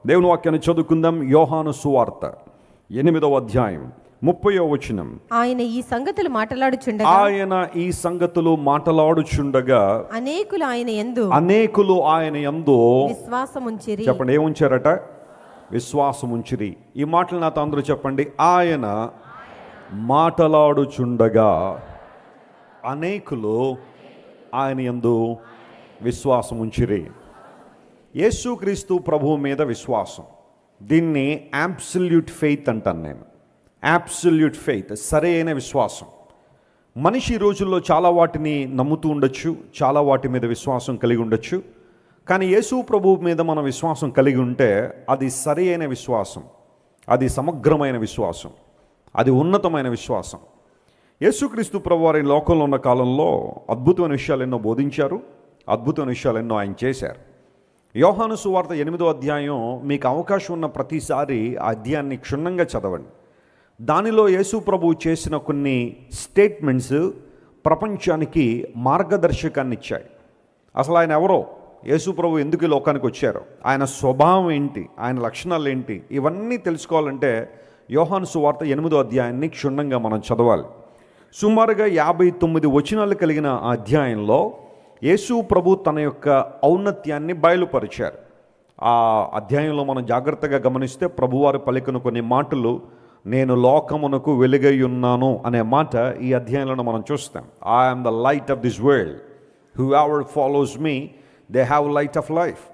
దేవుని వాక్యాన్ని చదువుకుందాం. యోహాను సువార్త 8వ అధ్యాయం 30వ వచనం. ఆయన ఈ సంగతులు మాట్లాడుచుండగా అనేకులు ఆయన యందు విశ్వాసముంచిరి. చెప్పండి, ఏముంచారట? విశ్వాసముంచిరి. ఈ మాటలు నాతో అందరూ చెప్పండి. ఆయన మాటలాడుచుండగా అనేకులు ఆయన యందు విశ్వాసముంచిరి. యేసుక్రీస్తు ప్రభువు మీద విశ్వాసం, దీన్ని అబ్సల్యూట్ ఫెయిత్ అంటాను నేను. అబ్సల్యూట్ ఫెయిత్, సరైన విశ్వాసం. మనిషి ఈ రోజుల్లో చాలా వాటిని నమ్ముతూ ఉండొచ్చు, చాలా వాటి మీద విశ్వాసం కలిగి ఉండొచ్చు. కానీ యేసు ప్రభువు మీద మనం విశ్వాసం కలిగి ఉంటే అది సరైన విశ్వాసం, అది సమగ్రమైన విశ్వాసం, అది ఉన్నతమైన విశ్వాసం. యేసుక్రీస్తు ప్రభు వారి లోకంలో ఉన్న కాలంలో అద్భుతమైన విషయాలు ఎన్నో బోధించారు, అద్భుతమైన విషయాలు ఎన్నో ఆయన చేశారు. యోహాను సువార్త 8వ అధ్యాయం మీకు అవకాశం ఉన్న ప్రతిసారి ఆ అధ్యాయాన్ని క్షుణ్ణంగా చదవండి. దానిలో యేసు ప్రభువు చేసిన కొన్ని స్టేట్మెంట్స్ ప్రపంచానికి మార్గదర్శకాన్ని ఇచ్చాయి. అసలు ఆయన ఎవరో, యేసు ప్రభు ఎందుకు ఈ లోకానికి వచ్చారో, ఆయన స్వభావం ఏంటి, ఆయన లక్షణాలు ఏంటి, ఇవన్నీ తెలుసుకోవాలంటే యోహాను సువార్త 8వ అధ్యాయాన్ని క్షుణ్ణంగా మనం చదవాలి. సుమారుగా 59 వచనాలు కలిగిన ఆ అధ్యాయంలో యేసు ప్రభు తన యొక్క ఔన్నత్యాన్ని బయలుపరిచారు. ఆ అధ్యాయంలో మనం జాగ్రత్తగా గమనిస్తే ప్రభువారు పలికిన కొన్ని మాటలు, నేను లోకమునకు వెలుగై ఉన్నాను అనే మాట ఈ అధ్యాయంలో మనం చూస్తాం. I am the light of this world, who ever follows me they have light of life.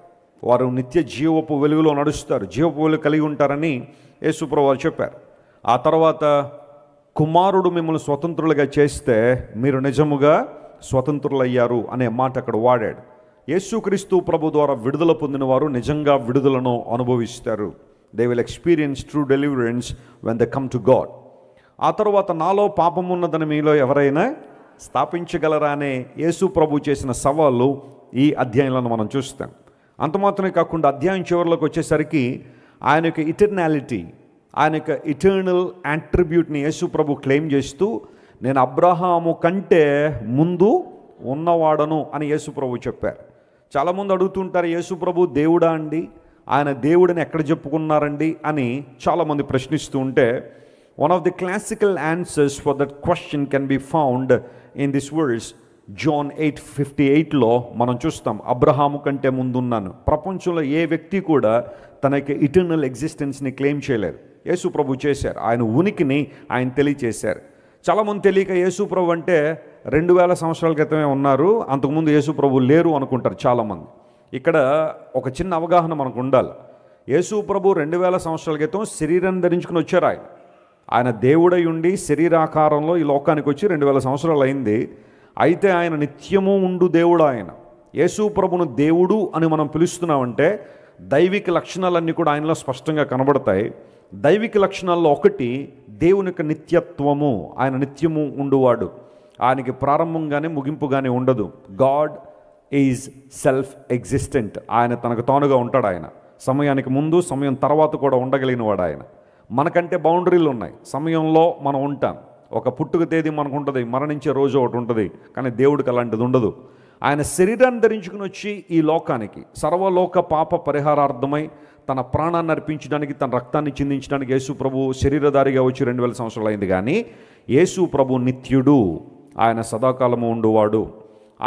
వారు నిత్య జీవపు వెలుగులో నడుస్తారు, జీవపు వెలుగు కలిగి ఉంటారని యేసు ప్రభు వారు చెప్పారు. ఆ తర్వాత కుమారుడు మిమ్మల్ని స్వతంత్రులుగా చేస్తే మీరు నిజముగా స్వతంత్రులయ్యారు అనే మాట అక్కడ వాడాడు. యేసుక్రీస్తు ప్రభు ద్వారా విడుదల పొందిన వారు నిజంగా విడుదలను అనుభవిస్తారు. They will experience true deliverance when they come to God. ఆ తర్వాత నాలో పాపం ఉన్నదని మీలో ఎవరైనా స్థాపించగలరా అనే యేసు ప్రభు చేసిన సవాళ్ళు ఈ అధ్యాయంలో మనం చూస్తాం. అంత మాత్రమే కాకుండా అధ్యాయం చివరిలోకి వచ్చేసరికి ఆయన యొక్క ఇటర్నాలిటీ, ఆయన యొక్క ఇటర్నల్ యాట్రిబ్యూట్ని యేసు ప్రభు క్లెయిమ్ చేస్తూ, నేను అబ్రహాము కంటే ముందు ఉన్నవాడను అని యేసు ప్రభు చెప్పారు. చాలామంది అడుగుతుంటారు, యేసు ప్రభు దేవుడా అండి, ఆయన దేవుడిని ఎక్కడ చెప్పుకున్నారండి అని చాలామంది ప్రశ్నిస్తూ ఉంటే, one of the classical answers for that question can be found in this words. John 8:58లో మనం చూస్తాం, అబ్రహాము కంటే ముందున్నాను. ప్రపంచంలో ఏ వ్యక్తి కూడా తన యొక్క ఇటర్నల్ ఎగ్జిస్టెన్స్ని క్లెయిమ్ చేయలేరు. యేసు ప్రభు చేశారు, ఆయన ఉనికిని ఆయన తెలియచేశారు. చాలామంది తెలియక యేసు ప్రభు అంటే 2000 సంవత్సరాల క్రితమే ఉన్నారు, అంతకుముందు యేసు ప్రభు లేరు అనుకుంటారు చాలామంది. ఇక్కడ ఒక చిన్న అవగాహన మనకు ఉండాలి. యేసు ప్రభు 2000 సంవత్సరాల క్రితం శరీరం ధరించుకుని వచ్చారు. ఆయన దేవుడై ఉండి శరీరాకారంలో ఈ లోకానికి వచ్చి 2000 సంవత్సరాలు అయింది. అయితే ఆయన నిత్యము ఉండు దేవుడు. ఆయన యేసు ప్రభును దేవుడు అని మనం పిలుస్తున్నామంటే దైవిక లక్షణాలన్నీ కూడా ఆయనలో స్పష్టంగా కనబడతాయి. దైవిక లక్షణాల్లో ఒకటి దేవుని యొక్క నిత్యత్వము. ఆయన నిత్యము ఉండువాడు, ఆయనకి ప్రారంభంగానే ముగింపుగానే ఉండదు. God is self existent. ఆయన తనకు తానుగా ఉంటాడు. ఆయన సమయానికి ముందు సమయం తర్వాత కూడా ఉండగలిగిన వాడు. ఆయన మనకంటే బౌండరీలు ఉన్నాయి. సమయంలో మనం ఉంటాం, ఒక పుట్టుక తేదీ మనకు ఉంటుంది, మరణించే రోజు ఒకటి ఉంటుంది. కానీ దేవుడికి అలాంటిది ఉండదు. ఆయన శరీరాన్ని ధరించుకుని వచ్చి ఈ లోకానికి సర్వలోక పాప పరిహారార్థమై తన ప్రాణాన్ని అర్పించడానికి, తన రక్తాన్ని చిందించడానికి యేసు ప్రభు శరీరధారిగా వచ్చి 2000 సంవత్సరాలు అయింది. కానీ యేసు ప్రభు నిత్యుడు, ఆయన సదాకాలము ఉండువాడు.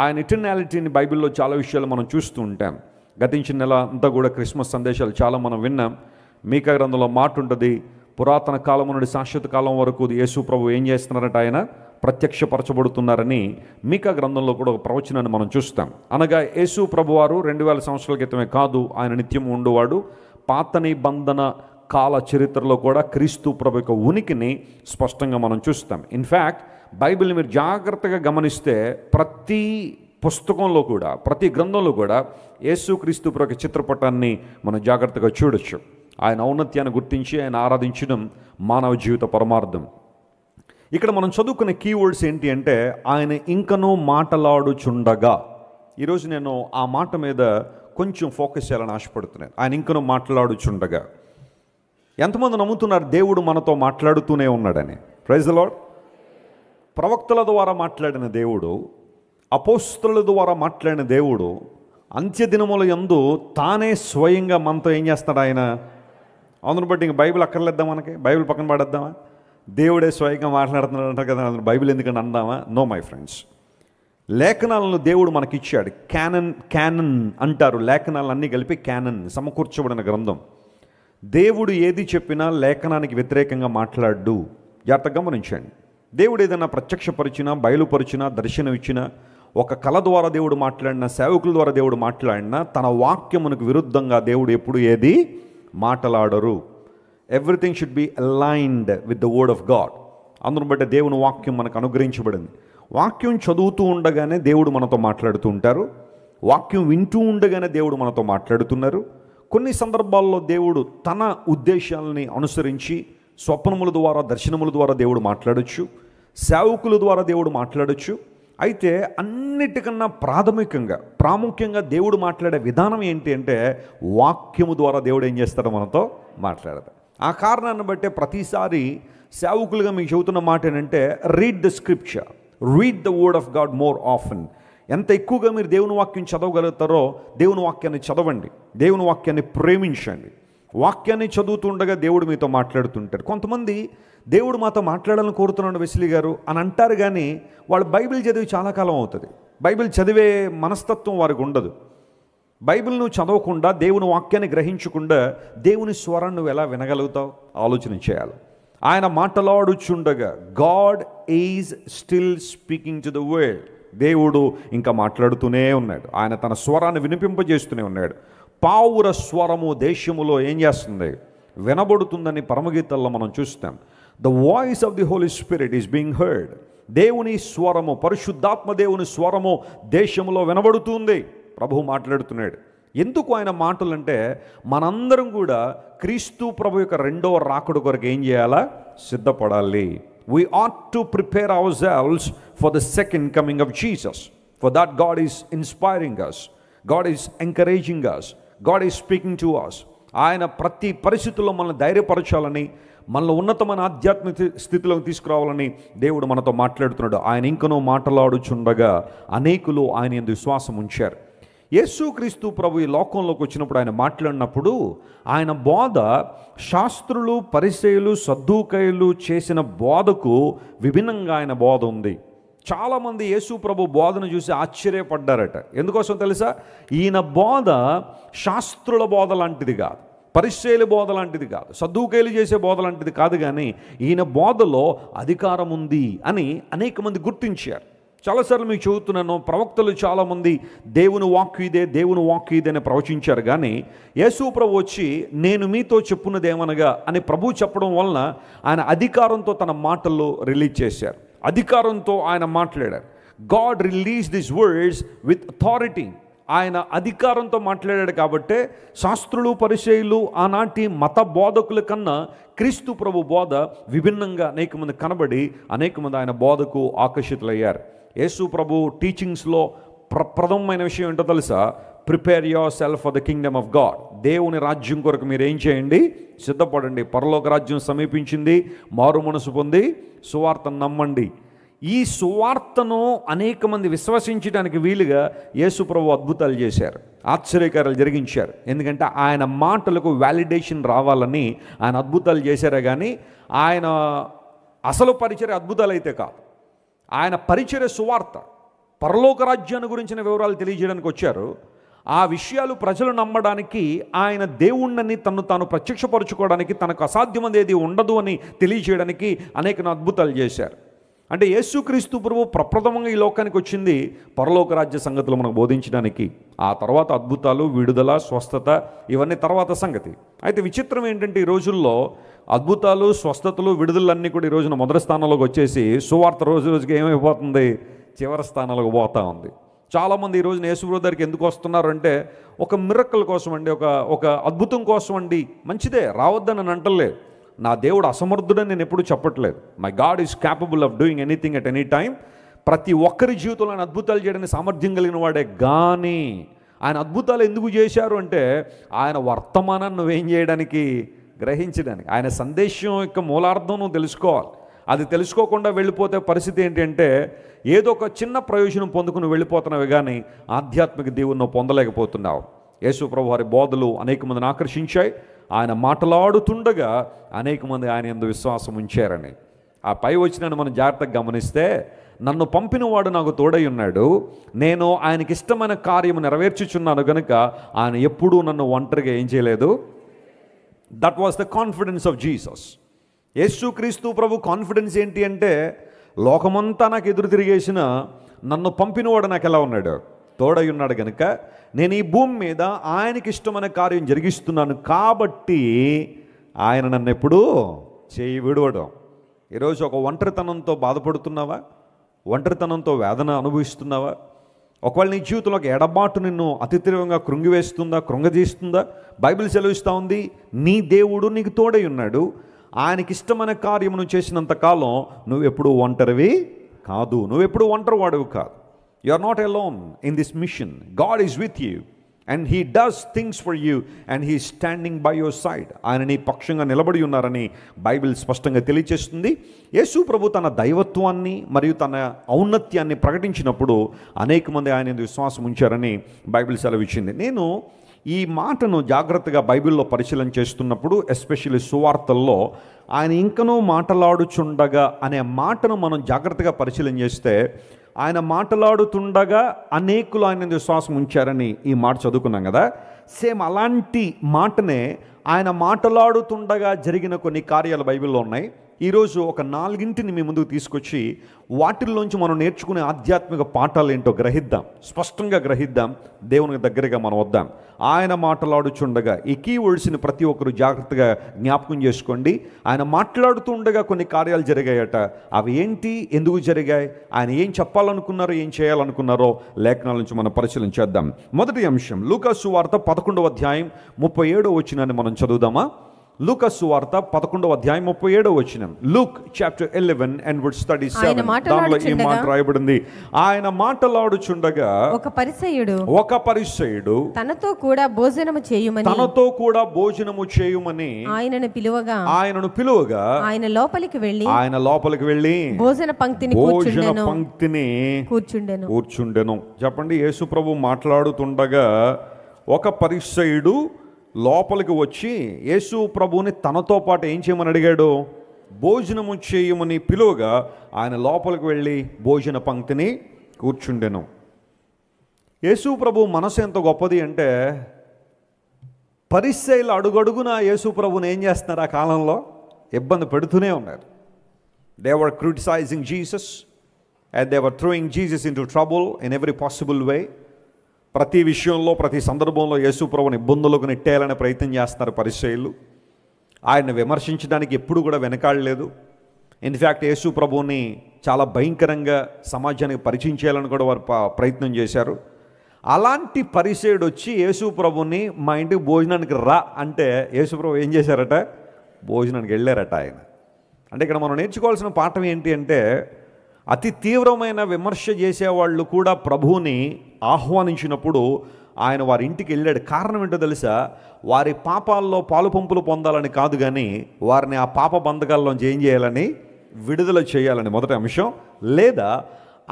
ఆయన ఇటర్నాలిటీని బైబిల్లో చాలా విషయాలు మనం చూస్తూ ఉంటాం. గతించిన నెల అంతా కూడా క్రిస్మస్ సందేశాలు చాలా మనం విన్నాం. మీకా గ్రంథంలో మాట ఉంటుంది, పురాతన కాలం నుండి శాశ్వత కాలం వరకు యేసు ప్రభు ఏం చేస్తున్నారంటే ఆయన ప్రత్యక్షపరచబడుతున్నారని మీకా గ్రంథంలో కూడా ఒక ప్రవచనాన్ని మనం చూస్తాం. అనగా యేసు ప్రభు వారు 2000 సంవత్సరాల క్రితమే కాదు, ఆయన నిత్యము ఉండువాడు. పాత నిబంధన కాల చరిత్రలో కూడా క్రీస్తు ప్రభు యొక్క ఉనికిని స్పష్టంగా మనం చూస్తాం. ఇన్ఫ్యాక్ట్ బైబిల్ని మీరు జాగ్రత్తగా గమనిస్తే ప్రతి పుస్తకంలో కూడా, ప్రతి గ్రంథంలో కూడా యేసుక్రీస్తు ప్రభు యొక్క చిత్రపటాన్ని మనం జాగ్రత్తగా చూడొచ్చు. ఆయన ఔన్నత్యాన్ని గుర్తించి ఆయన ఆరాధించడం మానవ జీవిత పరమార్థం. ఇక్కడ మనం చదువుకునే కీవర్డ్స్ ఏంటి అంటే, ఆయన ఇంకనూ మాటలాడుచుండగా. ఈరోజు నేను ఆ మాట మీద కొంచెం ఫోకస్ చేయాలని ఆశపడుతున్నాను. ఆయన ఇంకనూ మాట్లాడుచుండగా. ఎంతమంది నమ్ముతున్నారు దేవుడు మనతో మాట్లాడుతూనే ఉన్నాడని? Praise the Lord. ప్రవక్తల ద్వారా మాట్లాడిన దేవుడు, అపోస్తలుల ద్వారా మాట్లాడిన దేవుడు అంత్య దినముల యందు తానే స్వయంగా మనతో ఏం చేస్తాడు ఆయన? అందును బట్టి ఇంక బైబిల్ అక్కర్లేద్దాం, మనకి బైబిల్ పక్కన పడేద్దామా? దేవుడే స్వయంగా మాట్లాడుతున్నాడు అంటారు కదా, అందులో బైబిల్ ఎందుకంటే అందామా? No my friends. లేఖనాలను దేవుడు మనకిచ్చాడు. క్యానన్ అంటారు, లేఖనాలను అన్నీ కలిపి క్యానన్, సమకూర్చబడిన గ్రంథం. దేవుడు ఏది చెప్పినా లేఖనానికి వ్యతిరేకంగా మాట్లాడు. జాగ్రత్తగా గమనించండి. దేవుడు ఏదైనా ప్రత్యక్షపరిచినా, బయలుపరిచినా, దర్శనం ఇచ్చినా, ఒక కళ ద్వారా దేవుడు మాట్లాడినా, సేవకుల ద్వారా దేవుడు మాట్లాడినా, తన వాక్యమునకు విరుద్ధంగా దేవుడు ఎప్పుడు ఏది మాట్లాడరు. Everything should be aligned with the word of God. అందును బట్టి దేవుని వాక్యం మనకు అనుగ్రహించబడింది. వాక్యం చదువుతూ ఉండగానే దేవుడు మనతో మాట్లాడుతూ ఉంటారు. వాక్యం వింటూ ఉండగానే దేవుడు మనతో మాట్లాడుతున్నారు. కొన్ని సందర్భాల్లో దేవుడు తన ఉద్దేశాలని అనుసరించి స్వప్నముల ద్వారా, దర్శనముల ద్వారా దేవుడు మాట్లాడొచ్చు, సేవకుల ద్వారా దేవుడు మాట్లాడొచ్చు. అయితే అన్నిటికన్నా ప్రాముఖ్యంగా దేవుడు మాట్లాడే విధానం ఏంటి అంటే, వాక్యము ద్వారా దేవుడు ఏం చేస్తాడో మనతో మాట్లాడతాడు. ఆ కారణాన్ని బట్టే ప్రతిసారి సేవకులుగా మీకు చెబుతున్న మాట ఏంటంటే, read the scripture, read the word of God more often. ఎంత ఎక్కువగా మీరు దేవుని వాక్యం చదవగలుగుతారో దేవుని వాక్యాన్ని చదవండి, దేవుని వాక్యాన్ని ప్రేమించండి. వాక్యాన్ని చదువుతుండగా దేవుడు మీతో మాట్లాడుతుంటారు. కొంతమంది దేవుడు మాతో మాట్లాడాలని కోరుతున్నాడు వెస్లీ గారు అని అంటారు, కానీ వాళ్ళు బైబిల్ చదివి చాలా కాలం అవుతుంది. బైబిల్ చదివే మనస్తత్వం వారికి ఉండదు. బైబిల్ నువ్వు చదవకుండా, దేవుని వాక్యాన్ని గ్రహించకుండా దేవుని స్వరాన్ని నువ్వు ఎలా వినగలుగుతావు? ఆలోచన చేయాలి. ఆయన మాట్లాడుచుండగా, God is still speaking to the world. దేవుడు ఇంకా మాట్లాడుతూనే ఉన్నాడు. ఆయన తన స్వరాన్ని వినిపింపజేస్తూనే ఉన్నాడు. పావుర స్వరము దేశములో ఏం చేస్తుంది? వినబడుతుందని పరమగీతాల్లో మనం చూస్తాం. The voice of the Holy Spirit is being heard. దేవుని స్వరము, పరిశుద్ధాత్మ దేవుని స్వరము దేశంలో వినబడుతుంది. ప్రభువు మాట్లాడుతున్నాడు. ఎందుకు ఆయన మాటలంటే, మనందరం కూడా క్రీస్తు ప్రభు యొక్క రెండవ రాకడ కొరకు ఏం చేయాలా? సిద్ధపడాలి. We ought to prepare ourselves for the second coming of Jesus. For that God is inspiring us. God is encouraging us. God is speaking to us. ఆయన ప్రతి పరిస్థితుల్లో మనల్ని ధైర్యపరచాలని, మనల్ని ఉన్నతమైన ఆధ్యాత్మిక స్థితిలోకి తీసుకురావాలని దేవుడు మనతో మాట్లాడుతున్నాడు. ఆయన ఇంకనూ మాట్లాడుచుండగా అనేకులు ఆయన యందు విశ్వాసం ఉంచారు. యేసుక్రీస్తు ప్రభు ఈ లోకంలోకి వచ్చినప్పుడు ఆయన మాట్లాడినప్పుడు ఆయన బోధ శాస్త్రులు, పరిసయ్యులు, సద్దూకయ్యులు చేసిన బోధకు విభిన్నంగా ఆయన బోధ ఉంది. చాలామంది యేసు ప్రభు బోధను చూసి ఆశ్చర్యపడ్డారట. ఎందుకోసం తెలుసా? ఈయన బోధ శాస్త్రుల బోధ లాంటిది కాదు, పరిసయ్యుల బోధ లాంటిది కాదు, సద్దూకయ్యులు చేసే బోధ లాంటిది కాదు, కానీ ఈయన బోధలో అధికారం ఉంది అని అనేక మంది గుర్తించారు. చాలాసార్లు మీకు చెబుతున్నాను, ప్రవక్తలు చాలామంది దేవుని వాక్కు ఇదే, దేవుని వాక్కు ఇదే అని ప్రవచించారు. కానీ యేసు ప్రభు వచ్చి నేను మీతో చెప్పున్నదేమనగా అని ప్రభు చెప్పడం వలన ఆయన అధికారంతో తన మాటల్లో రిలీజ్ చేశారు. అధికారంతో ఆయన మాట్లాడారు. God release this words with authority. ఆయన అధికారంతో మాట్లాడాడు. కాబట్టే శాస్త్రులు, పరిసయ్యులు, ఆనాటి మత బోధకుల కన్నా క్రీస్తు ప్రభు బోధ విభిన్నంగా అనేక మంది కనబడి అనేక మంది ఆయన బోధకు ఆకర్షితులయ్యారు. యేసు ప్రభు టీచింగ్స్లో ప్రథమమైన విషయం ఏంటో తెలుసా? Prepare your self for the Kingdom of God. దేవుని రాజ్యం కొరకు మీరు ఏం చేయండి? సిద్ధపడండి. పరలోక రాజ్యం సమీపించింది, మారు మనసు పొంది సువార్తను నమ్మండి. ఈ సువార్తను అనేక మంది విశ్వసించడానికి వీలుగా యేసు ప్రభు అద్భుతాలు చేశారు, ఆశ్చర్యకార్యాలు జరిగించారు. ఎందుకంటే ఆయన మాటలకు వ్యాలిడేషన్ రావాలని ఆయన అద్భుతాలు చేశారే కానీ ఆయన అసలు పరిచర్య అద్భుతాలు అయితే కాదు. ఆయన పరిచర్య సువార్త, పరలోక రాజ్యాన్ని గురించిన వివరాలు తెలియజేయడానికి వచ్చారు. ఆ విషయాలు ప్రజలు నమ్మడానికి, ఆయన దేవుణ్ణని తను తాను ప్రత్యక్షపరచుకోవడానికి, తనకు అసాధ్యమైనది ఏది ఉండదు అని తెలియజేయడానికి అనేక అద్భుతాలు చేశారు. అంటే యేసుక్రీస్తు ప్రభు ప్రప్రథమంగా ఈ లోకానికి వచ్చింది పరలోక రాజ్య సంగతులు మనకు బోధించడానికి. ఆ తర్వాత అద్భుతాలు, విడుదల, స్వస్థత ఇవన్నీ తర్వాత సంగతి. అయితే విచిత్రం ఏంటంటే, ఈ రోజుల్లో అద్భుతాలు, స్వస్థతలు, విడుదలన్నీ కూడా ఈ రోజున మొదటి స్థానంలోకి వచ్చేసి సువార్త రోజు రోజుకి ఏమైపోతుంది? చివరి స్థానాలకు పోతూ ఉంది. చాలామంది ఈ రోజున యేసు ప్రభు దగ్గరికి ఎందుకు వస్తున్నారు అంటే, ఒక మిరక్కల్ కోసం అండి, ఒక అద్భుతం కోసం అండి. మంచిదే, రావద్దని నేను అంటలేదు. నా దేవుడు అసమర్థుడని నేను ఎప్పుడు చెప్పట్లేదు. My God is capable of doing anything at any time. ప్రతి ఒక్కరి జీవితంలో ఆయన అద్భుతాలు చేయడానికి సామర్థ్యం కలిగిన వాడే. కానీ ఆయన అద్భుతాలు ఎందుకు చేశారు అంటే, ఆయన వర్తమానాన్ని నువ్వేం చేయడానికి? గ్రహించడానికి. ఆయన సందేశం యొక్క మూలార్థం నువ్వు తెలుసుకోవాలి. అది తెలుసుకోకుండా వెళ్ళిపోతే పరిస్థితి ఏంటంటే ఏదో ఒక చిన్న ప్రయోజనం పొందుకుని వెళ్ళిపోతున్నావు, కానీ ఆధ్యాత్మిక దేవుణ్ణి పొందలేకపోతున్నావు. యేసు ప్రభు వారి బోధలు అనేక మందిని ఆకర్షించాయి. ఆయన మాట్లాడుతుండగా అనేక మంది ఆయన యందు విశ్వాసం ఉంచారని. ఆ పై వచనాన్ని మనం జాగ్రత్తగా గమనిస్తే, నన్ను పంపినవాడు నాకు తోడై ఉన్నాడు, నేను ఆయనకి ఇష్టమైన కార్యము నెరవేర్చుచున్నాను కనుక ఆయన ఎప్పుడూ నన్ను ఒంటరిగా ఏం చేయలేదు. That was the confidence of Jesus. యేసుక్రీస్తు ప్రభు కాన్ఫిడెన్స్ ఏంటి అంటే, లోకమంతా నాకు ఎదురు తిరిగేసిన నన్ను పంపినవాడు నాకు ఎలా ఉన్నాడు, తోడై ఉన్నాడు కనుక నేను ఈ భూమి మీద ఆయనకి ఇష్టమైన కార్యం జరిగిస్తున్నాను కాబట్టి ఆయన నన్ను ఎప్పుడూ చేయి విడవడం. ఈరోజు ఒక ఒంటరితనంతో బాధపడుతున్నావా? ఒంటరితనంతో వేదన అనుభవిస్తున్నావా? ఒకవేళ నీ జీవితంలో ఒక ఎడబాటు నిన్ను అతి తీవ్రంగా కృంగివేస్తుందా, కృంగజీస్తుందా? బైబిల్ సెలవిస్తూ ఉంది, నీ దేవుడు నీకు తోడై ఉన్నాడు, ఆయనకి ఇష్టమైన కార్యమును చేసినంతకాలం నువ్వెప్పుడు ఒంటరివి కాదు, నువ్వెప్పుడు ఒంటరి వాడువు కాదు. You are not alone in this mission. God is with you and He does things for you and He is standing by your side. ఆయన నీ పక్షంగా నిలబడి ఉన్నారని బైబిల్ స్పష్టంగా తెలియజేస్తుంది. యేసు ప్రభు తన దైవత్వాన్ని మరియు తన ఔన్నత్యాన్ని ప్రకటించినప్పుడు అనేక మంది ఆయన విశ్వాసం ఉంచారని బైబిల్ సెలవిచ్చింది. నేను ఈ మాటను జాగ్రత్తగా బైబిల్లో పరిశీలన చేస్తున్నప్పుడు, ఎస్పెషల్లీ సువార్తల్లో ఆయన ఇంకనూ మాట్లాడుచుండగా అనే మాటను మనం జాగ్రత్తగా పరిశీలన చేస్తే, ఆయన మాట్లాడుతుండగా అనేకులు ఆయన విశ్వాసం ఉంచారని ఈ మాట చదువుకున్నాం కదా. సేమ్ అలాంటి మాటనే ఆయన మాట్లాడుతుండగా జరిగిన కొన్ని కార్యాలు బైబిల్లో ఉన్నాయి. ఈరోజు ఒక 4 మీ ముందుకు తీసుకొచ్చి వాటిల్లోంచి మనం నేర్చుకునే ఆధ్యాత్మిక పాఠాలు ఏంటో గ్రహిద్దాం, స్పష్టంగా గ్రహిద్దాం, దేవునికి దగ్గరగా మనం వద్దాం. ఆయన మాట్లాడుచుండగా, ఈ కీవర్డ్స్ని ప్రతి ఒక్కరు జాగ్రత్తగా జ్ఞాపకం చేసుకోండి. ఆయన మాట్లాడుతుండగా కొన్ని కార్యాలు జరిగాయట. అవి ఏంటి, ఎందుకు జరిగాయి, ఆయన ఏం చెప్పాలనుకున్నారో, ఏం చేయాలనుకున్నారో లేఖనాల నుంచి మనం పరిశీలన చేద్దాం. మొదటి అంశం లూకా సువార్త 11వ అధ్యాయం 37వ వచనాన్ని మనం చదువుదామా? లూకా సువార్త 11వ అధ్యాయం 37వ వచనం. Luke chapter 11 and verse 37. దానిలో ఈ మాట రాయబడింది, ఆయన మాట్లాడుచుండగా ఒక పరిసయ్యుడు తనతో కూడా భోజనము చేయుమని ఆయనను పిలువగా ఆయన లోపలికి వెళ్ళి భోజన పంక్తిని కూర్చుండెను. చెప్పండి, యేసు ప్రభు మాట్లాడుతుండగా ఒక పరిసయ్యుడు లోపలికి వచ్చి యేసు ప్రభువుని తనతో పాటు ఏం చేయమని అడిగాడు? భోజనము చేయమని పిలువగా ఆయన లోపలికి వెళ్ళి భోజన పంక్తిని కూర్చుండెను. యేసు ప్రభు మనసు ఎంత గొప్పది అంటే, పరిసయ్యులు అడుగడుగున యేసు ప్రభుని ఏం చేస్తున్నారు? ఆ కాలంలో ఇబ్బంది పెడుతూనే ఉన్నారు. They were criticising Jesus and they were throwing Jesus into trouble in every possible way. ప్రతి విషయంలో, ప్రతి సందర్భంలో యేసు ప్రభువుని ఇబ్బందులకు నెట్టేయాలని ప్రయత్నం చేస్తున్నారు పరిసయ్యులు. ఆయన విమర్శించడానికి ఎప్పుడు కూడా వెనకాడలేదు. ఇన్ఫ్యాక్ట్ యేసు ప్రభువుని చాలా భయంకరంగా సమాజానికి పరిచయం చేయాలని కూడా వారు ప్రయత్నం చేశారు. అలాంటి పరిసయ్యుడు వచ్చి యేసు ప్రభువుని మా ఇంటికి భోజనానికి రా అంటే యేసు ప్రభు ఏం చేశారట? భోజనానికి వెళ్ళారట ఆయన. అంటే ఇక్కడ మనం నేర్చుకోవాల్సిన పాఠం ఏంటి అంటే, అతి తీవ్రమైన విమర్శ చేసేవాళ్ళు కూడా ప్రభువుని ఆహ్వానించినప్పుడు ఆయన వారి ఇంటికి వెళ్ళాడు. కారణం ఏంటో తెలుసా? వారి పాపాల్లో పాలు పంపులు పొందాలని కాదు, కానీ వారిని ఆ పాప బంధకాల్లోంచి ఏం చేయాలని? విడుదల చేయాలని మొదటి అంశం. లేదా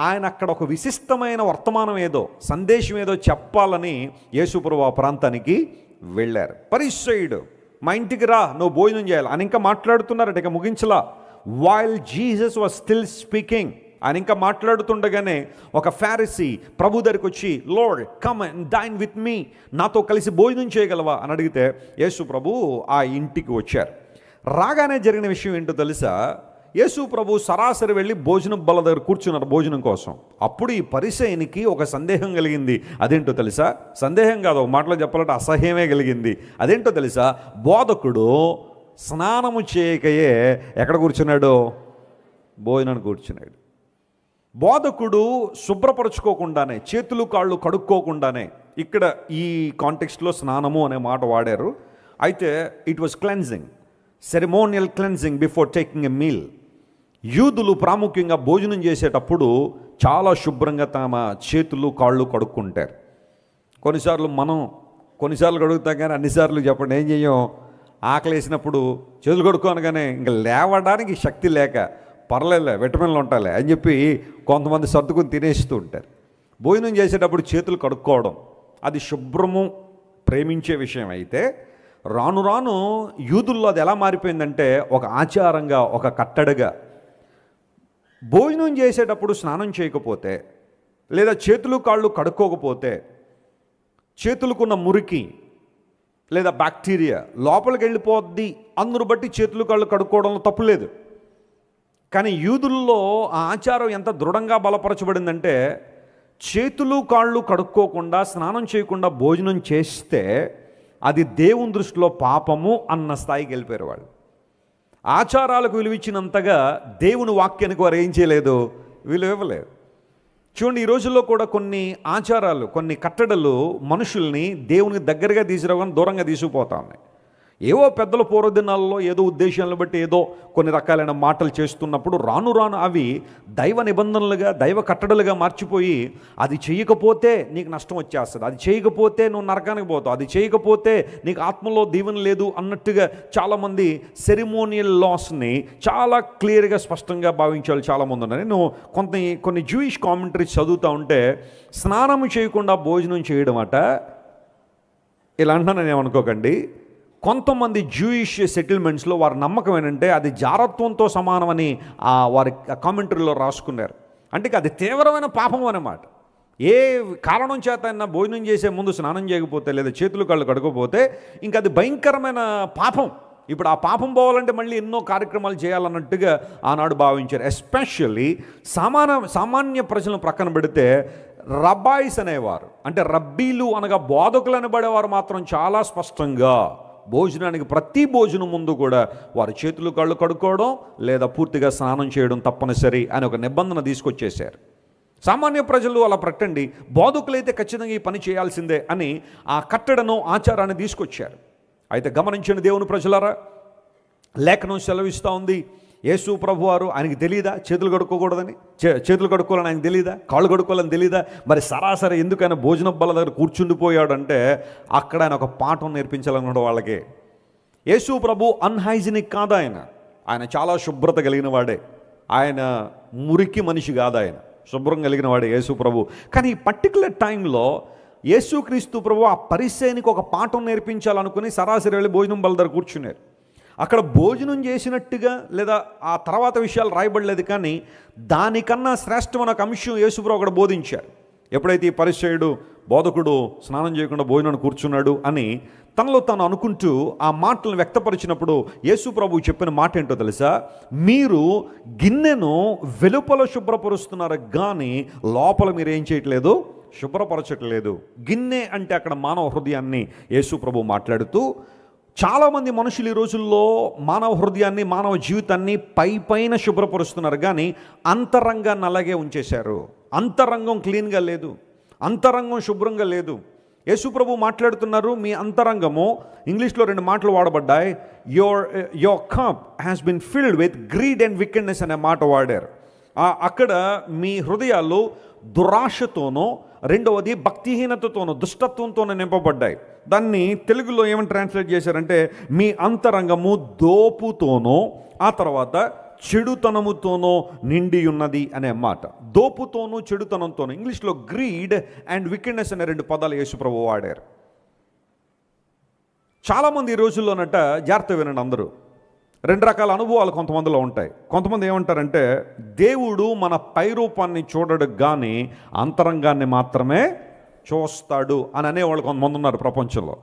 ఆయన అక్కడ ఒక విశిష్టమైన వర్తమానం ఏదో, సందేశం ఏదో చెప్పాలని యేసుప్రభు ఆ ప్రాంతానికి వెళ్ళారు. పరిసయ్యుడు మా ఇంటికి రా, నువ్వు భోజనం చేయాలి అని ఇంకా మాట్లాడుతున్నారట. ఇక ముగించలా. While Jesus was still speaking, ఆయన ఇంకా మాట్లాడుతుండగానే ఒక ఫారిసీ ప్రభు దగ్గరికి వచ్చి, Lord come and dine with me, నాతో కలిసి భోజనం చేయగలవా అని అడిగితే యేసు ప్రభు ఆ ఇంటికి వచ్చారు. రాగానే జరిగిన విషయం ఏంటో తెలుసా? యేసు ప్రభు సరాసరి వెళ్ళి భోజనం బల్ల దగ్గర కూర్చున్నారు భోజనం కోసం. అప్పుడు ఈ పరిసయ్యునికి ఒక సందేహం కలిగింది. అదేంటో తెలుసా? సందేహం కాదు, ఒక మాటలో చెప్పాలంటే అసహ్యమే కలిగింది. అదేంటో తెలుసా? బోధకుడు స్నానము చేయకయే ఎక్కడ కూర్చున్నాడు? భోజనానికి కూర్చున్నాడు. బోధకుడు శుభ్రపరచుకోకుండానే, చేతులు కాళ్ళు కడుక్కోకుండానే, ఇక్కడ ఈ కాంటెక్స్ట్లో స్నానము అనే మాట వాడారు. అయితే it was cleansing, ceremonial cleansing before taking a meal. యూదులు ప్రాముఖ్యంగా భోజనం చేసేటప్పుడు చాలా శుభ్రంగా తమ చేతులు కాళ్ళు కడుక్కుంటారు. కొన్నిసార్లు కడుగుతాం, కానీ అన్నిసార్లు చెప్పండి ఏం చెయ్యం? ఆకలి వేసినప్పుడు చేతులు కడుక్కో అనగానే ఇంకా లేవడానికి శక్తి లేక పర్లేదులే విటమిన్లు ఉంటాయిలే అని చెప్పి కొంతమంది సర్దుకుని తినేస్తూ ఉంటారు. భోజనం చేసేటప్పుడు చేతులు కడుక్కోవడం అది శుభ్రము ప్రేమించే విషయం అయితే, రాను రాను యూదుల్లో అది ఎలా మారిపోయిందంటే ఒక ఆచారంగా, ఒక కట్టడిగా. భోజనం చేసేటప్పుడు స్నానం చేయకపోతే లేదా చేతులు కాళ్ళు కడుక్కోకపోతే చేతులకున్న మురికి లేదా బ్యాక్టీరియా లోపలికి వెళ్ళిపోద్ది. అందును బట్టి చేతులు కాళ్ళు కడుక్కోవడంలో తప్పులేదు. కానీ యూదుల్లో ఆ ఆచారం ఎంత దృఢంగా బలపరచబడిందంటే, చేతులు కాళ్ళు కడుక్కోకుండా స్నానం చేయకుండా భోజనం చేస్తే అది దేవుని దృష్టిలో పాపము అన్న స్థాయికి వెళ్ళిపోయారు వాళ్ళు. ఆచారాలకు విలువిచ్చినంతగా దేవుని వాక్యానికి వారు ఏం చేయలేదు, విలువ ఇవ్వలేదు. చూడండి, ఈ రోజుల్లో కూడా కొన్ని ఆచారాలు, కొన్ని కట్టడలు మనుషుల్ని దేవునికి దగ్గరగా తీసుకురావని దూరంగా తీసుకుపోతా ఉన్నాయి. ఏవో పెద్దల పూర్వదినాల్లో ఏదో ఉద్దేశాలను బట్టి ఏదో కొన్ని రకాలైన మాటలు చేస్తున్నప్పుడు రాను రాను అవి దైవ నిబంధనలుగా, దైవ కట్టడలుగా మార్చిపోయి, అది చేయకపోతే నీకు నష్టం వచ్చేస్తుంది, అది చేయకపోతే నువ్వు నరకానికి పోతావు, అది చేయకపోతే నీకు ఆత్మలో దీవెన లేదు అన్నట్టుగా చాలామంది సెరిమోనియల్ లాస్ని చాలా క్లియర్గా స్పష్టంగా భావించే వాళ్ళు చాలామంది ఉన్నారు. నేను కొన్ని జూయిష్ కామెంటరీస్ చదువుతూ ఉంటే, స్నానం చేయకుండా భోజనం చేయడం అట, ఇలా అంటున్నాను ఏమనుకోకండి, కొంతమంది జూయిష్ సెటిల్మెంట్స్లో వారి నమ్మకం ఏంటంటే అది జారత్వంతో సమానమని వారి కామెంటరీలో రాసుకున్నారు. అంటే అది తీవ్రమైన పాపం అన్నమాట. ఏ కారణం చేత అయినా భోజనం చేసే ముందు స్నానం చేయకపోతే లేదా చేతులు కాళ్ళు కడుకోపోతే ఇంకా అది భయంకరమైన పాపం. ఇప్పుడు ఆ పాపం పోవాలంటే మళ్ళీ ఎన్నో కార్యక్రమాలు చేయాలన్నట్టుగా ఆనాడు భావించారు. ఎస్పెషల్లీ సామాన్య ప్రజలను ప్రక్కన పెడితే రబ్బాయిస్ అనేవారు, అంటే రబ్బీలు అనగా బోధకులు అనబడేవారు మాత్రం చాలా స్పష్టంగా భోజనానికి ప్రతి భోజనం ముందు కూడా వారి చేతులు కాళ్ళు కడుక్కోవడం లేదా పూర్తిగా స్నానం చేయడం తప్పనిసరి అని ఒక నిబంధన తీసుకొచ్చేశారు. సామాన్య ప్రజలు అలా పెట్టండి, బోధకులైతే ఖచ్చితంగా ఈ పని చేయాల్సిందే అని ఆ కట్టడను, ఆచారాన్ని తీసుకొచ్చారు. అయితే గమనించిన దేవుని ప్రజలారా, లేఖనం సెలవిస్తూ ఉంది, యేసు ప్రభువారు ఆయనకి తెలియదా చేతులు కడుక్కోకూడదని, చేతులు కడుక్కోవాలని ఆయనకు తెలియదా, కాళ్ళు కడుక్కోవాలని తెలియదా? మరి సరాసరి ఎందుకైనా భోజనం బల్ల దగ్గర కూర్చుండిపోయాడంటే అక్కడ ఆయన ఒక పాఠం నేర్పించాలనుకున్న వాళ్ళకి. యేసు ప్రభు అన్హైజినిక్ కాదు, ఆయన చాలా శుభ్రత కలిగిన వాడే, ఆయన మురికి మనిషి కాదు, ఆయన శుభ్రం కలిగిన వాడే యేసు ప్రభు. కానీ ఈ పర్టికులర్ టైంలో యేసుక్రీస్తు ప్రభు ఆ పరిసయ్యునికి ఒక పాఠం నేర్పించాలనుకుని సరాసరి వెళ్ళి భోజనం బల్ల దగ్గర కూర్చున్నారు. అక్కడ భోజనం చేసినట్టుగా లేదా ఆ తర్వాత విషయాలు రాయబడలేదు, కానీ దానికన్నా శ్రేష్టమైన ఒక అంశం యేసుప్రభు అక్కడ బోధించారు. ఎప్పుడైతే ఈ పరిసయ్యుడు, బోధకుడు స్నానం చేయకుండా భోజనాన్ని కూర్చున్నాడు అని తనలో తాను అనుకుంటూ ఆ మాటలను వ్యక్తపరిచినప్పుడు యేసుప్రభు చెప్పిన మాట ఏంటో తెలుసా? మీరు గిన్నెను వెలుపల శుభ్రపరుస్తున్నారు కానీ లోపల మీరు ఏం చేయట్లేదు, శుభ్రపరచట్లేదు. గిన్నె అంటే అక్కడ మానవ హృదయాన్ని యేసుప్రభు మాట్లాడుతూ, చాలామంది మనుషులు ఈ రోజుల్లో మానవ హృదయాన్ని, మానవ జీవితాన్ని పైన శుభ్రపరుస్తున్నారు కానీ అంతరంగాన్ని అలాగే ఉంచేశారు. అంతరంగం క్లీన్గా లేదు, అంతరంగం శుభ్రంగా లేదు. యేసుప్రభు మాట్లాడుతున్నారు, మీ అంతరంగము, ఇంగ్లీష్లో 2 మాటలు వాడబడ్డాయి, your cup has been filled with greed and wickedness అనే మాట వాడారు. అక్కడ మీ హృదయాలు దురాశతోనో, రెండవది భక్తిహీనతతోనో, దుష్టత్వంతోనో నింపబడ్డాయి. దాన్ని తెలుగులో ఏమని ట్రాన్స్లేట్ చేశారంటే మీ అంతరంగము దోపుతోనో ఆ తర్వాత చెడుతనముతోనో నిండి ఉన్నది అనే మాట. దోపుతోనూ చెడుతనంతోనూ, ఇంగ్లీష్లో గ్రీడ్ అండ్ వికెడ్నెస్ అనే 2 పదాలు యేసుప్రభు వాడారు. చాలామంది ఈ రోజుల్లోనట, జాగ్రత్త వినండి అందరూ, 2 రకాల అనుభవాలు కొంతమందిలో ఉంటాయి. కొంతమంది ఏమంటారంటే దేవుడు మన పై రూపాన్ని చూడడు కానీ అంతరంగాన్ని మాత్రమే చూస్తాడు అని అనేవాళ్ళు కొంతమంది ఉన్నారు ప్రపంచంలో.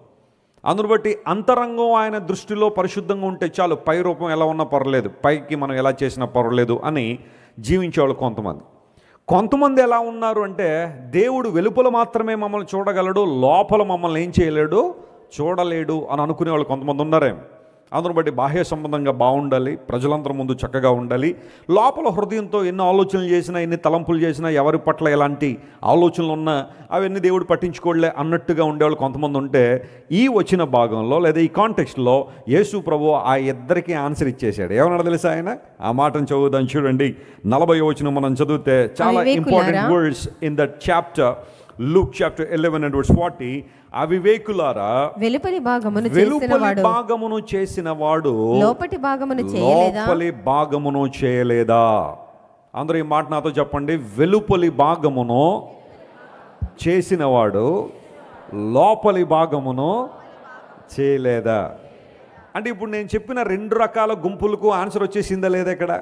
అందును బట్టి అంతరంగం ఆయన దృష్టిలో పరిశుద్ధంగా ఉంటే చాలు, పై రూపం ఎలా ఉన్నా పర్వాలేదు, పైకి మనం ఎలా చేసినా పర్వాలేదు అని జీవించేవాళ్ళు కొంతమంది ఎలా ఉన్నారు అంటే దేవుడు వెలుపల మాత్రమే మమ్మల్ని చూడగలడు, లోపల మమ్మల్ని ఏం చేయలేడు, చూడలేడు అని అనుకునేవాళ్ళు కొంతమంది ఉన్నారేమో. అందును బట్టి బాహ్య సంబంధంగా బాగుండాలి, ప్రజలందరి ముందు చక్కగా ఉండాలి, లోపల హృదయంతో ఎన్ని ఆలోచనలు చేసినా, ఎన్ని తలంపులు చేసినా, ఎవరి పట్ల ఎలాంటి ఆలోచనలు ఉన్నా అవన్నీ దేవుడు పట్టించుకోలే అన్నట్టుగా ఉండేవాళ్ళు కొంతమంది ఉంటే, ఈ వచ్చిన భాగంలో లేదా ఈ కాంటెక్స్ట్లో యేసు ప్రభు ఆ ఇద్దరికి ఆన్సర్ ఇచ్చేశాడు. ఏమన్నా తెలుసా ఆయన? ఆ మాటను చదువుదాం చూడండి. 40వ వచనం మనం చదివితే చాలా important words in that chapter. Luke chapter 11 and verse 40, అవివేకులారా వెలుపలి భాగమును చేసినవాడు లోపటి భాగమును చేయలేదా? అందరూ ఈ మాట నాతో చెప్పండి. వెలుపలి భాగమును చేసినవాడు లోపలి భాగమును చేయలేదా? అంటే ఇప్పుడు నేను చెప్పిన 2 రకాల గుంపులకు ఆన్సర్ వచ్చేసిందా లేదా? ఇక్కడ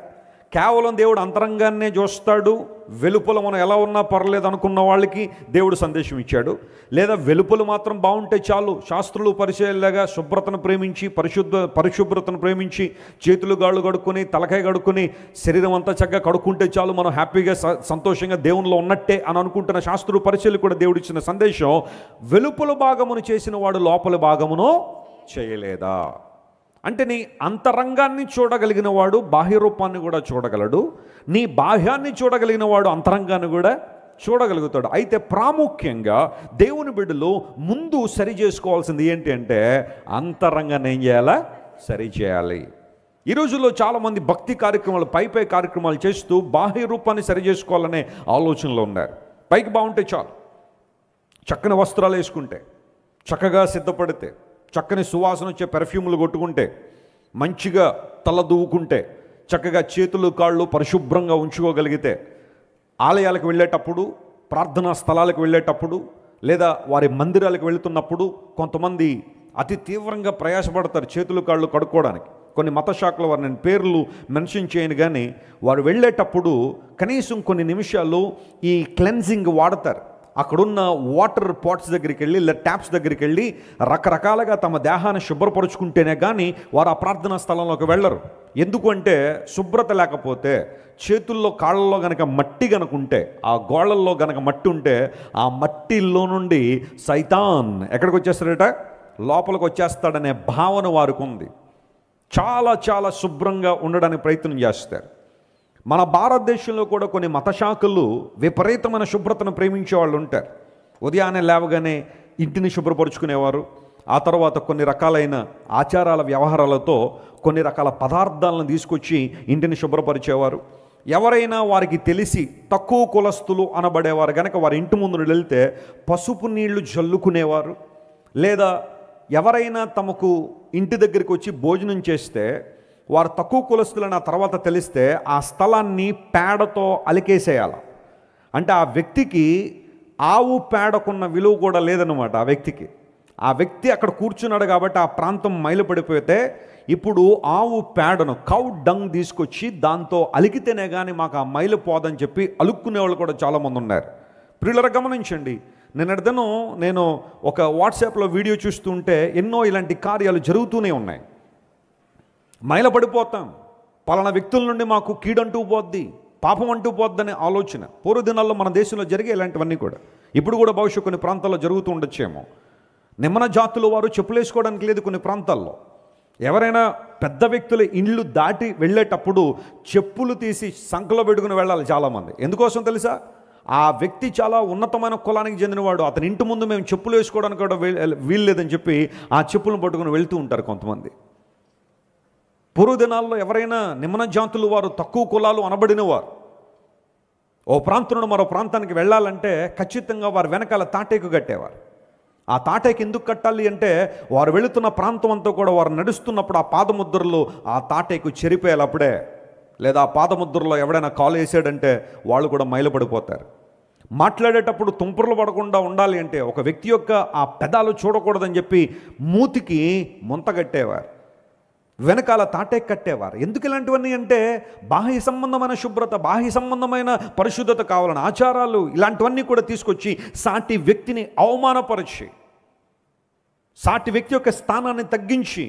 కేవలం దేవుడు అంతరంగాన్నే చూస్తాడు, వెలుపల మనం ఎలా ఉన్నా పర్లేదు అనుకున్న వాళ్ళకి దేవుడు సందేశం ఇచ్చాడు. లేదా వెలుపలు మాత్రం బాగుంటే చాలు, శాస్త్రులు పరిచయాలుగా శుభ్రతను ప్రేమించి పరిశుభ్రతను ప్రేమించి చేతులు గాళ్ళు కడుక్కొని తలకాయ కడుక్కొని శరీరం అంతా చక్కగా కడుక్కుంటే చాలు, మనం హ్యాపీగా సంతోషంగా దేవునిలో ఉన్నట్టే అని అనుకుంటున్న శాస్త్రులు పరిచయాలు కూడా దేవుడు ఇచ్చిన సందేశం, వెలుపల భాగమును చేసిన వాడు లోపల భాగమును చేయలేదా? అంటే నీ అంతరంగాన్ని చూడగలిగిన వాడు బాహ్య రూపాన్ని కూడా చూడగలడు, నీ బాహ్యాన్ని చూడగలిగిన వాడు అంతరంగాన్ని కూడా చూడగలుగుతాడు. అయితే ప్రాముఖ్యంగా దేవుని బిడ్డలు ముందు సరి చేసుకోవాల్సింది ఏంటి అంటే అంతరంగాన్ని ఏం చేయాలా? సరి చేయాలి. ఈ రోజుల్లో చాలామంది భక్తి కార్యక్రమాలు పై కార్యక్రమాలు చేస్తూ బాహ్య రూపాన్ని సరి చేసుకోవాలనే ఆలోచనలో ఉన్నారు. పైకి బాగుంటే చాలు, చక్కని వస్త్రాలు వేసుకుంటే, చక్కగా సిద్ధపడితే, చక్కని సువాసన వచ్చే పెర్ఫ్యూములు కొట్టుకుంటే, మంచిగా తల దువ్వుకుంటే, చక్కగా చేతులు కాళ్ళు పరిశుభ్రంగా ఉంచుకోగలిగితే, ఆలయాలకు వెళ్ళేటప్పుడు, ప్రార్థనా స్థలాలకు వెళ్ళేటప్పుడు, లేదా వారి మందిరాలకు వెళుతున్నప్పుడు కొంతమంది అతి తీవ్రంగా ప్రయాసపడతారు చేతులు కాళ్ళు కడుక్కోవడానికి. కొన్ని మత శాఖల వారు, నేను పేర్లు మెన్షన్ చేయను కానీ, వారు వెళ్ళేటప్పుడు కనీసం కొన్ని నిమిషాలు ఈ క్లెన్జింగ్ వాడతారు. అక్కడున్న వాటర్ పాట్స్ దగ్గరికి వెళ్ళి లేదా ట్యాప్స్ దగ్గరికి వెళ్ళి రకరకాలుగా తమ దేహాన్ని శుభ్రపరుచుకుంటేనే కానీ వారు ఆ ప్రార్థనా స్థలంలోకి వెళ్ళరు. ఎందుకంటే శుభ్రత లేకపోతే, చేతుల్లో కాళ్ళల్లో గనక మట్టి గనుకుంటే, ఆ గోళ్ళల్లో గనక మట్టి ఉంటే, ఆ మట్టిలో నుండి సైతాన్ ఎక్కడికి వచ్చేస్తాడట? లోపలికి వచ్చేస్తాడనే భావన వారికి ఉంది. చాలా చాలా శుభ్రంగా ఉండడానికి ప్రయత్నం చేస్తారు. మన భారతదేశంలో కూడా కొన్ని మతశాఖలు విపరీతమైన శుభ్రతను ప్రేమించే వాళ్ళు ఉంటారు. ఉదయాన్నే లేవగానే ఇంటిని శుభ్రపరుచుకునేవారు, ఆ తర్వాత కొన్ని రకాలైన ఆచారాల వ్యవహారాలతో కొన్ని రకాల పదార్థాలను తీసుకొచ్చి ఇంటిని శుభ్రపరిచేవారు. ఎవరైనా వారికి తెలిసి తక్కువ కులస్తులు అనబడేవారు కనుక వారి ఇంటి ముందు వెళ్తే పసుపు నీళ్లు జల్లుకునేవారు. లేదా ఎవరైనా తమకు ఇంటి దగ్గరికి వచ్చి భోజనం చేస్తే వారు తక్కువ కులస్తులని ఆ తర్వాత తెలిస్తే ఆ స్థలాన్ని పేడతో అలికేసేయాలి. అంటే ఆ వ్యక్తికి ఆవు పేడకున్న విలువ కూడా లేదన్నమాట. ఆ వ్యక్తి అక్కడ కూర్చున్నాడు కాబట్టి ఆ ప్రాంతం మైలుపడిపోతే ఇప్పుడు ఆవు పేడను, కౌ డంగ్ తీసుకొచ్చి దాంతో అలికితేనే కానీ మాకు ఆ మైలు పోదని చెప్పి అలుక్కునే వాళ్ళు కూడా చాలామంది ఉన్నారు. ప్రియులరా గమనించండి, నేను ఒక వాట్సాప్లో వీడియో చూస్తుంటే ఎన్నో ఇలాంటి కార్యాలు జరుగుతూనే ఉన్నాయి. మైలపడిపోతాం, పలానా వ్యక్తుల నుండి మాకు కీడంటూ పోద్ది, పాపం అంటూ పోద్దనే ఆలోచన పూర్వదినాల్లో మన దేశంలో జరిగే ఇలాంటివన్నీ కూడా ఇప్పుడు కూడా బహుశా కొన్ని ప్రాంతాల్లో జరుగుతూ ఉండొచ్చేమో. నిమ్మన జాతుల వారు చెప్పులేసుకోవడానికి లేదు కొన్ని ప్రాంతాల్లో. ఎవరైనా పెద్ద వ్యక్తుల ఇండ్లు దాటి వెళ్ళేటప్పుడు చెప్పులు తీసి సంకలో పెట్టుకుని వెళ్ళాలి చాలామంది. ఎందుకోసం తెలుసా? ఆ వ్యక్తి చాలా ఉన్నతమైన కులానికి చెందినవాడు, అతని ఇంటి ముందు మేము చెప్పులు వేసుకోవడానికి కూడా వీలు లేదని చెప్పి ఆ చెప్పులను పట్టుకుని వెళ్తూ ఉంటారు కొంతమంది. పూర్వదినాల్లో ఎవరైనా నిమ్మన జాతులు వారు, తక్కువ కులాలు అనబడినవారు ఓ ప్రాంతం నుండి మరో ప్రాంతానికి వెళ్ళాలంటే ఖచ్చితంగా వారు వెనకాల తాటేకు కట్టేవారు. ఆ తాటేకు ఎందుకు కట్టాలి అంటే వారు వెళుతున్న ప్రాంతం అంతా కూడా వారు నడుస్తున్నప్పుడు ఆ పాదముద్రలు ఆ తాటేకు చెరిపేయాలి అప్పుడే. లేదా ఆ పాదముద్రలో ఎవడైనా కాలు వేసాడంటే వాళ్ళు కూడా మైలుపడిపోతారు. మాట్లాడేటప్పుడు తుంపర్లు పడకుండా ఉండాలి అంటే ఒక వ్యక్తి యొక్క ఆ పెదాలు చూడకూడదని చెప్పి మూతికి ముంత కట్టేవారు, వెనకాల తాటే కట్టేవారు. ఎందుకు ఇలాంటివన్నీ అంటే బాహ్య సంబంధమైన శుభ్రత, బాహ్య సంబంధమైన పరిశుద్ధత కావాలని ఆచారాలు ఇలాంటివన్నీ కూడా తీసుకొచ్చి సాటి వ్యక్తిని అవమానపరిచి, సాటి వ్యక్తి యొక్క స్థానాన్ని తగ్గించి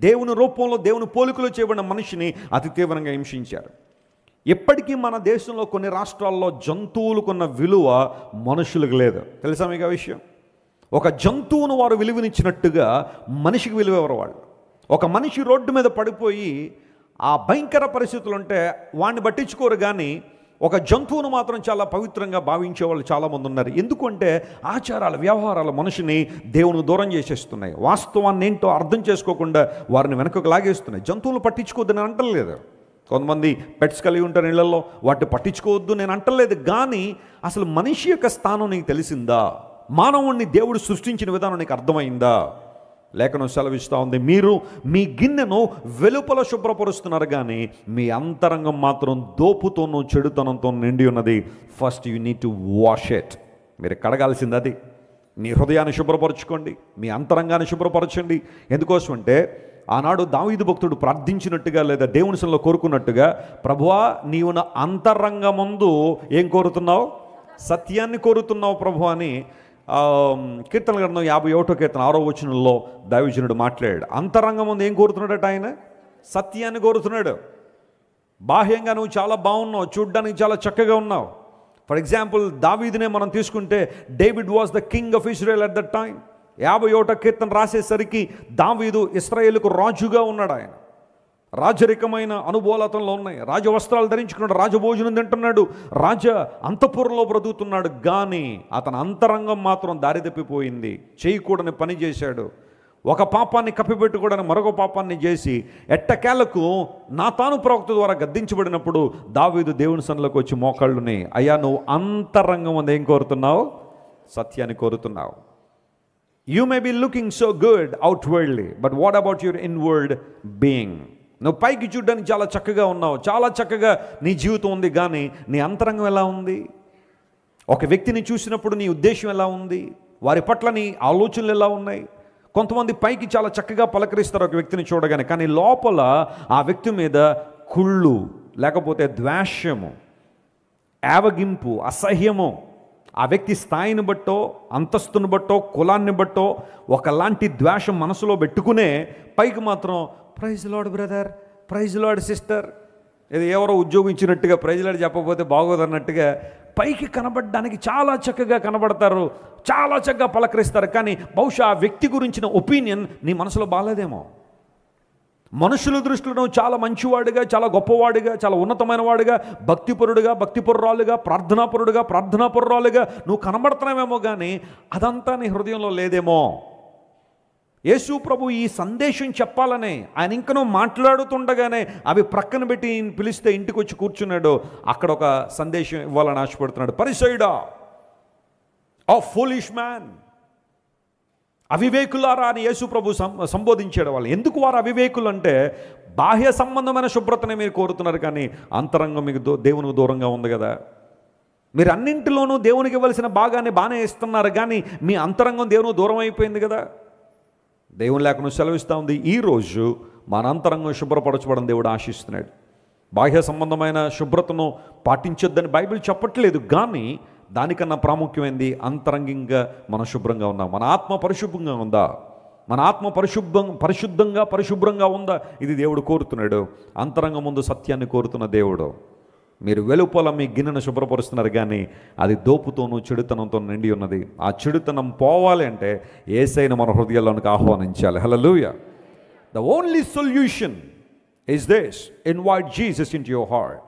దేవుని రూపంలో దేవుని పోలికలో చేయబడిన మనిషిని అతి తీవ్రంగా హింసించారు. ఇప్పటికీ మన దేశంలో కొన్ని రాష్ట్రాల్లో జంతువులకున్న విలువ మనుషులకు లేదు. తెలుసా మీకు ఆ విషయం? ఒక జంతువును వారు విలువనిచ్చినట్టుగా మనిషికి విలువ ఎవరు వాళ్ళు. ఒక మనిషి రోడ్డు మీద పడిపోయి ఆ భయంకర పరిస్థితులు ఉంటే వాడిని పట్టించుకోరు, కానీ ఒక జంతువును మాత్రం చాలా పవిత్రంగా భావించే వాళ్ళు చాలామంది ఉన్నారు. ఎందుకంటే ఆచారాల వ్యవహారాలు మనిషిని దేవుని దూరం చేసేస్తున్నాయి. వాస్తవాన్ని ఏంటో అర్థం చేసుకోకుండా వారిని వెనకకు లాగేస్తున్నాయి. జంతువులు పట్టించుకోవద్దని అంటలేదు, కొంతమంది పెట్స్ కలిగి ఉంటారు ఇళ్లలో, వాటిని పట్టించుకోవద్దు నేను అంటలేదు. కానీ అసలు మనిషి యొక్క స్థానం నీకు తెలిసిందా? మానవుణ్ణి దేవుడు సృష్టించిన విధానం నీకు అర్థమైందా? లేఖనం సెలవిస్తూ ఉంది, మీరు మీ గిన్నెను వెలుపల శుభ్రపరుస్తున్నారు కానీ మీ అంతరంగం మాత్రం దోపుతోనూ చెడుతనంతో నిండి ఉన్నది. First you need to wash it. మీరు కడగాల్సింది అది. మీ హృదయాన్ని శుభ్రపరచుకోండి, మీ అంతరంగాన్ని శుభ్రపరచండి. ఎందుకోసం అంటే ఆనాడు దావీదు భక్తుడు ప్రార్థించినట్టుగా లేదా దేవుని సన్నిధిలో కోరుకున్నట్టుగా, ప్రభువా నీవు నా అంతరంగమందు ఏం కోరుతున్నావు? సత్యాన్ని కోరుతున్నావు ప్రభు అని కీర్తన గ్రంథం 51వ కీర్తన 6వ వచనంలో దైవజనుడు మాట్లాడాడు. అంతరంగం ముందు ఏం కోరుతున్నాడట? ఆయన సత్యాన్ని కోరుతున్నాడు. బాహ్యంగా నువ్వు చాలా బాగున్నావు, చూడ్డానికి చాలా చక్కగా ఉన్నావు. ఫర్ ఎగ్జాంపుల్ దావీదునే మనం తీసుకుంటే, David was the king of Israel at that time. 51వ కీర్తన రాసేసరికి దావీదు ఇశ్రాయేలుకు రాజుగా ఉన్నాడు. ఆయన రాజరికమైన అనుభవాలతలో ఉన్నాయి. రాజవస్త్రాలు ధరించుకున్నాడు, రాజభోజనం తింటున్నాడు, రాజ అంతఃపురంలో బ్రతుకుతున్నాడు. కానీ అతని అంతరంగం మాత్రం దారి తప్పిపోయింది. చేయకూడని పని చేశాడు. ఒక పాపాన్ని కప్పిపెట్టుకోవడానికి మరొక పాపాన్ని చేసి ఎట్టకేలకు నాతాను ప్రవక్త ద్వారా గద్దించబడినప్పుడు దావీదు దేవుని సన్నిధిలోకి వచ్చి మోకాళ్ళుని, అయ్యా నువ్వు అంతరంగం అందు ఏం కోరుతున్నావు? సత్యాన్ని కోరుతున్నావు. You may be looking so good outwardly, but what about your inward being? నువ్వు పైకి చూడడానికి చాలా చక్కగా ఉన్నావు, చాలా చక్కగా నీ జీవితం ఉంది, కానీ నీ అంతరంగం ఎలా ఉంది? ఒక వ్యక్తిని చూసినప్పుడు నీ ఉద్దేశం ఎలా ఉంది? వారి పట్ల నీ ఆలోచనలు ఎలా ఉన్నాయి? కొంతమంది పైకి చాలా చక్కగా పలకరిస్తారు ఒక వ్యక్తిని చూడగానే, కానీ లోపల ఆ వ్యక్తి మీద కుళ్ళు, లేకపోతే ద్వేషము, యావగింపు, అసహ్యము, ఆ వ్యక్తి స్థాయిని బట్టో, అంతస్తుని బట్టో, కులాన్ని బట్టో ఒకలాంటి ద్వేషం మనసులో పెట్టుకునే పైకి మాత్రం praise Lord brother, praise Lord sister, ఇది ఎవరో ఉద్యోగించినట్టుగా ప్రైజ్ లార్డ్ చెప్పకపోతే బాగోదన్నట్టుగా పైకి కనబడడానికి చాలా చక్కగా కనబడతారు, చాలా చక్కగా పలకరిస్తారు. కానీ బహుశా ఆ వ్యక్తి గురించిన ఒపీనియన్ నీ మనసులో బాగాలేదేమో. మనుషుల దృష్టిలో చాలా మంచివాడిగా, చాలా గొప్పవాడిగా, చాలా ఉన్నతమైన వాడిగా, భక్తిపరుడుగా, భక్తిపరురాలుగా, ప్రార్థనాపరురాలుగా నువ్వు కనబడుతున్నావేమో, కానీ అదంతా నీ హృదయంలో లేదేమో. యేసు ప్రభు ఈ సందేశం చెప్పాలనే ఆయన ఇంకనూ మాట్లాడుతుండగానే అవి ప్రక్కన పెట్టి పిలిస్తే ఇంటికి వచ్చి కూర్చున్నాడు. అక్కడ ఒక సందేశం ఇవ్వాలని ఆశపడుతున్నాడు. పరిసయుడా, ఆ ఫూలిష్ మ్యాన్, అవివేకులారా అని యేసు ప్రభు సంబోధించాడు వాళ్ళు. ఎందుకు వారు అవివేకులు అంటే, బాహ్య సంబంధమైన శుభ్రతనే మీరు కోరుతున్నారు, కానీ అంతరంగం మీకు దేవునికి దూరంగా ఉంది కదా. మీరు అన్నింటిలోనూ దేవునికి ఇవ్వాల్సిన భాగాన్ని బాగానే ఇస్తున్నారు, కానీ మీ అంతరంగం దేవునికి దూరం అయిపోయింది కదా. దేవుని లేఖను సెలవిస్తూ ఉంది, ఈరోజు మన అంతరంగం శుభ్రపరచబడని దేవుడు ఆశిస్తున్నాడు. బాహ్య సంబంధమైన శుభ్రతను పాటించొద్దని బైబిల్ చెప్పట్లేదు, కానీ దానికన్నా ప్రాముఖ్యమైనది అంతరంగంగా మనం శుభ్రంగా ఉన్నాం. మన ఆత్మ పరిశుభ్రంగా ఉందా? మన ఆత్మ పరిశుభ్రంగా ఉందా? ఇది దేవుడు కోరుతున్నాడు. అంతరంగం ముందు సత్యాన్ని కోరుతున్న దేవుడు. మీరు వెలుపల మీ గిన్నెను శుభ్రపరుస్తున్నారు, కానీ అది దోపుతోనూ చెడుతనంతో నిండి ఉన్నది. ఆ చెడుతనం పోవాలి అంటే యేసయ్యను మన హృదయాల్లోనికి ఆహ్వానించాలి. Hallelujah. The only solution is this: invite Jesus into your heart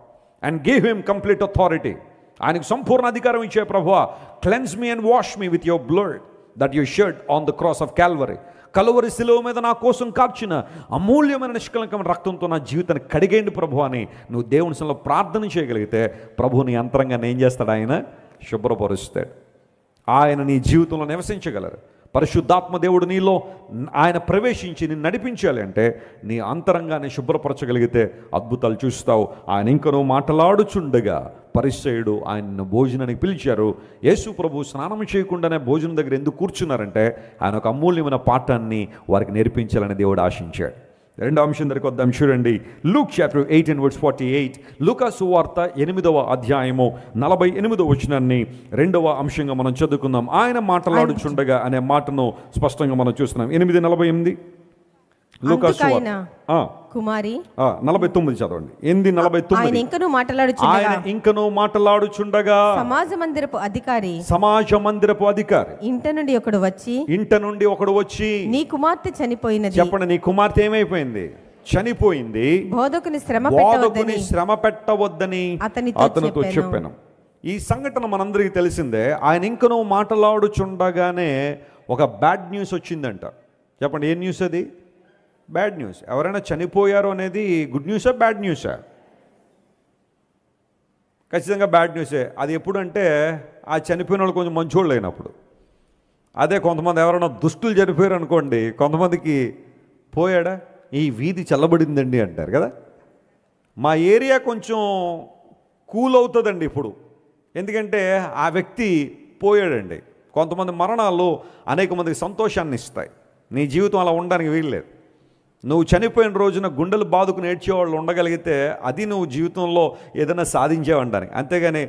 and give him complete authority. ఆయనకు సంపూర్ణ అధికారం ఇచ్చే, ప్రభువా cleanse me and wash me with your blood that you shed on the cross of Calvary. కలువరి శిలువ మీద నా కోసం కార్చిన అమూల్యమైన నిష్కలంకమైన రక్తంతో నా జీవితాన్ని కడిగేయండి ప్రభు అని నువ్వు దేవుని సన్నిధిలో ప్రార్థన చేయగలిగితే, ప్రభు నీ అంతరంగాన్ని ఏం చేస్తాడు? ఆయన శుభ్రపరుస్తాడు. ఆయన నీ జీవితంలో నివసించగలరు. పరిశుద్ధాత్మ దేవుడు నీలో ఆయన ప్రవేశించి నిన్ను నడిపించాలి అంటే నీ అంతరంగాన్ని శుభ్రపరచగలిగితే అద్భుతాలు చూస్తావు. ఆయన ఇంకనూ మాట్లాడుచుండగా పరిసయ్యుడు ఆయన్ను భోజనానికి పిలిచారు. యేసు ప్రభు స్నానం చేయకుండానే భోజనం దగ్గర ఎందుకు కూర్చున్నారంటే, ఆయన ఒక అమూల్యమైన పాఠాన్ని వారికి నేర్పించాలని దేవుడు ఆశించాడు. రెండో అంశం దగ్గరికి వద్దాం. చూడండి, లూక్ చాప్టర్ 8:48. లూకాసు వార్త 8వ అధ్యాయము 48వ వచనాన్ని రెండవ అంశంగా మనం చదువుకుందాం. ఆయన మాట్లాడుచుండగా అనే మాటను స్పష్టంగా మనం చూస్తున్నాం. 8:48 లూకాసు వార్త. కుమారి 49 చదవండి. 8:49. ఆయన ఇంకనూ మాట్లాడుచుండగా సమాజ మందిరపు అధికారి ఇంట నుండి ఒకడు వచ్చి నీ కుమార్తె చనిపోయినది. చెప్పండి, నీ కుమార్తె ఏమైపోయింది? చనిపోయింది. బోధకుని శ్రమ పెట్టవద్దని అతనితో చెప్పాను. ఈ సంఘటన మనందరికీ తెలిసిందే. ఆయన ఇంకనూ మాట్లాడుచుండగానే ఒక బ్యాడ్ న్యూస్ వచ్చిందంట. చెప్పండి, ఏ న్యూస్ అది? Bad news. ఎవరైనా చనిపోయారు అనేది గుడ్ న్యూసా బ్యాడ్ న్యూసా? ఖచ్చితంగా బ్యాడ్ న్యూసే. అది ఎప్పుడంటే ఆ చనిపోయిన వాళ్ళు కొంచెం మంచోళ్ళు అయినప్పుడు. అదే కొంతమంది ఎవరైనా దుష్టులు చనిపోయారు అనుకోండి, కొంతమందికి పోయాడా ఈ వీధి చల్లబడిందండి అంటారు కదా. మా ఏరియా కొంచెం కూల్ అవుతుందండి ఇప్పుడు, ఎందుకంటే ఆ వ్యక్తి పోయాడండి. కొంతమంది మరణాలు అనేక మందికి సంతోషాన్ని ఇస్తాయి. నీ జీవితం అలా ఉండడానికి వీల్లేదు. నువ్వు చనిపోయిన రోజున గుండెలు బాదుకుని ఏడ్చేవాళ్ళు ఉండగలిగితే అది నువ్వు జీవితంలో ఏదైనా సాధించేవంటానికి. అంతేగాని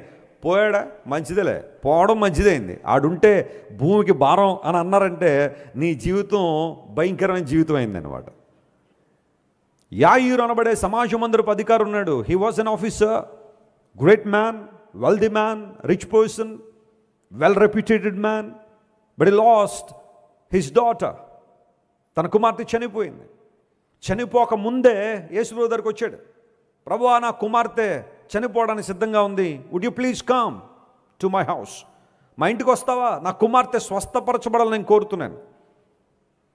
పోయాడా మంచిదేలే, పోవడం మంచిదైంది, ఆడుంటే భూమికి భారం అని అన్నారంటే నీ జీవితం భయంకరమైన జీవితం అయిందనమాట. యాయీరు అనబడే సమాజ మందిరపు అధికారి ఉన్నాడు. He was an officer, great man, wealthy man, rich person, well reputed man. But he lost his daughter. తన కుమార్తె చనిపోయింది. చనిపోక ముందే యేసు ప్రభు దగ్గరికి వచ్చాడు. ప్రభువా, నా కుమార్తె చనిపోవడానికి సిద్ధంగా ఉంది, would you please come to my house? మా ఇంటికి వస్తావా? నా కుమార్తె స్వస్థపరచబడాలని నేను కోరుతున్నాను.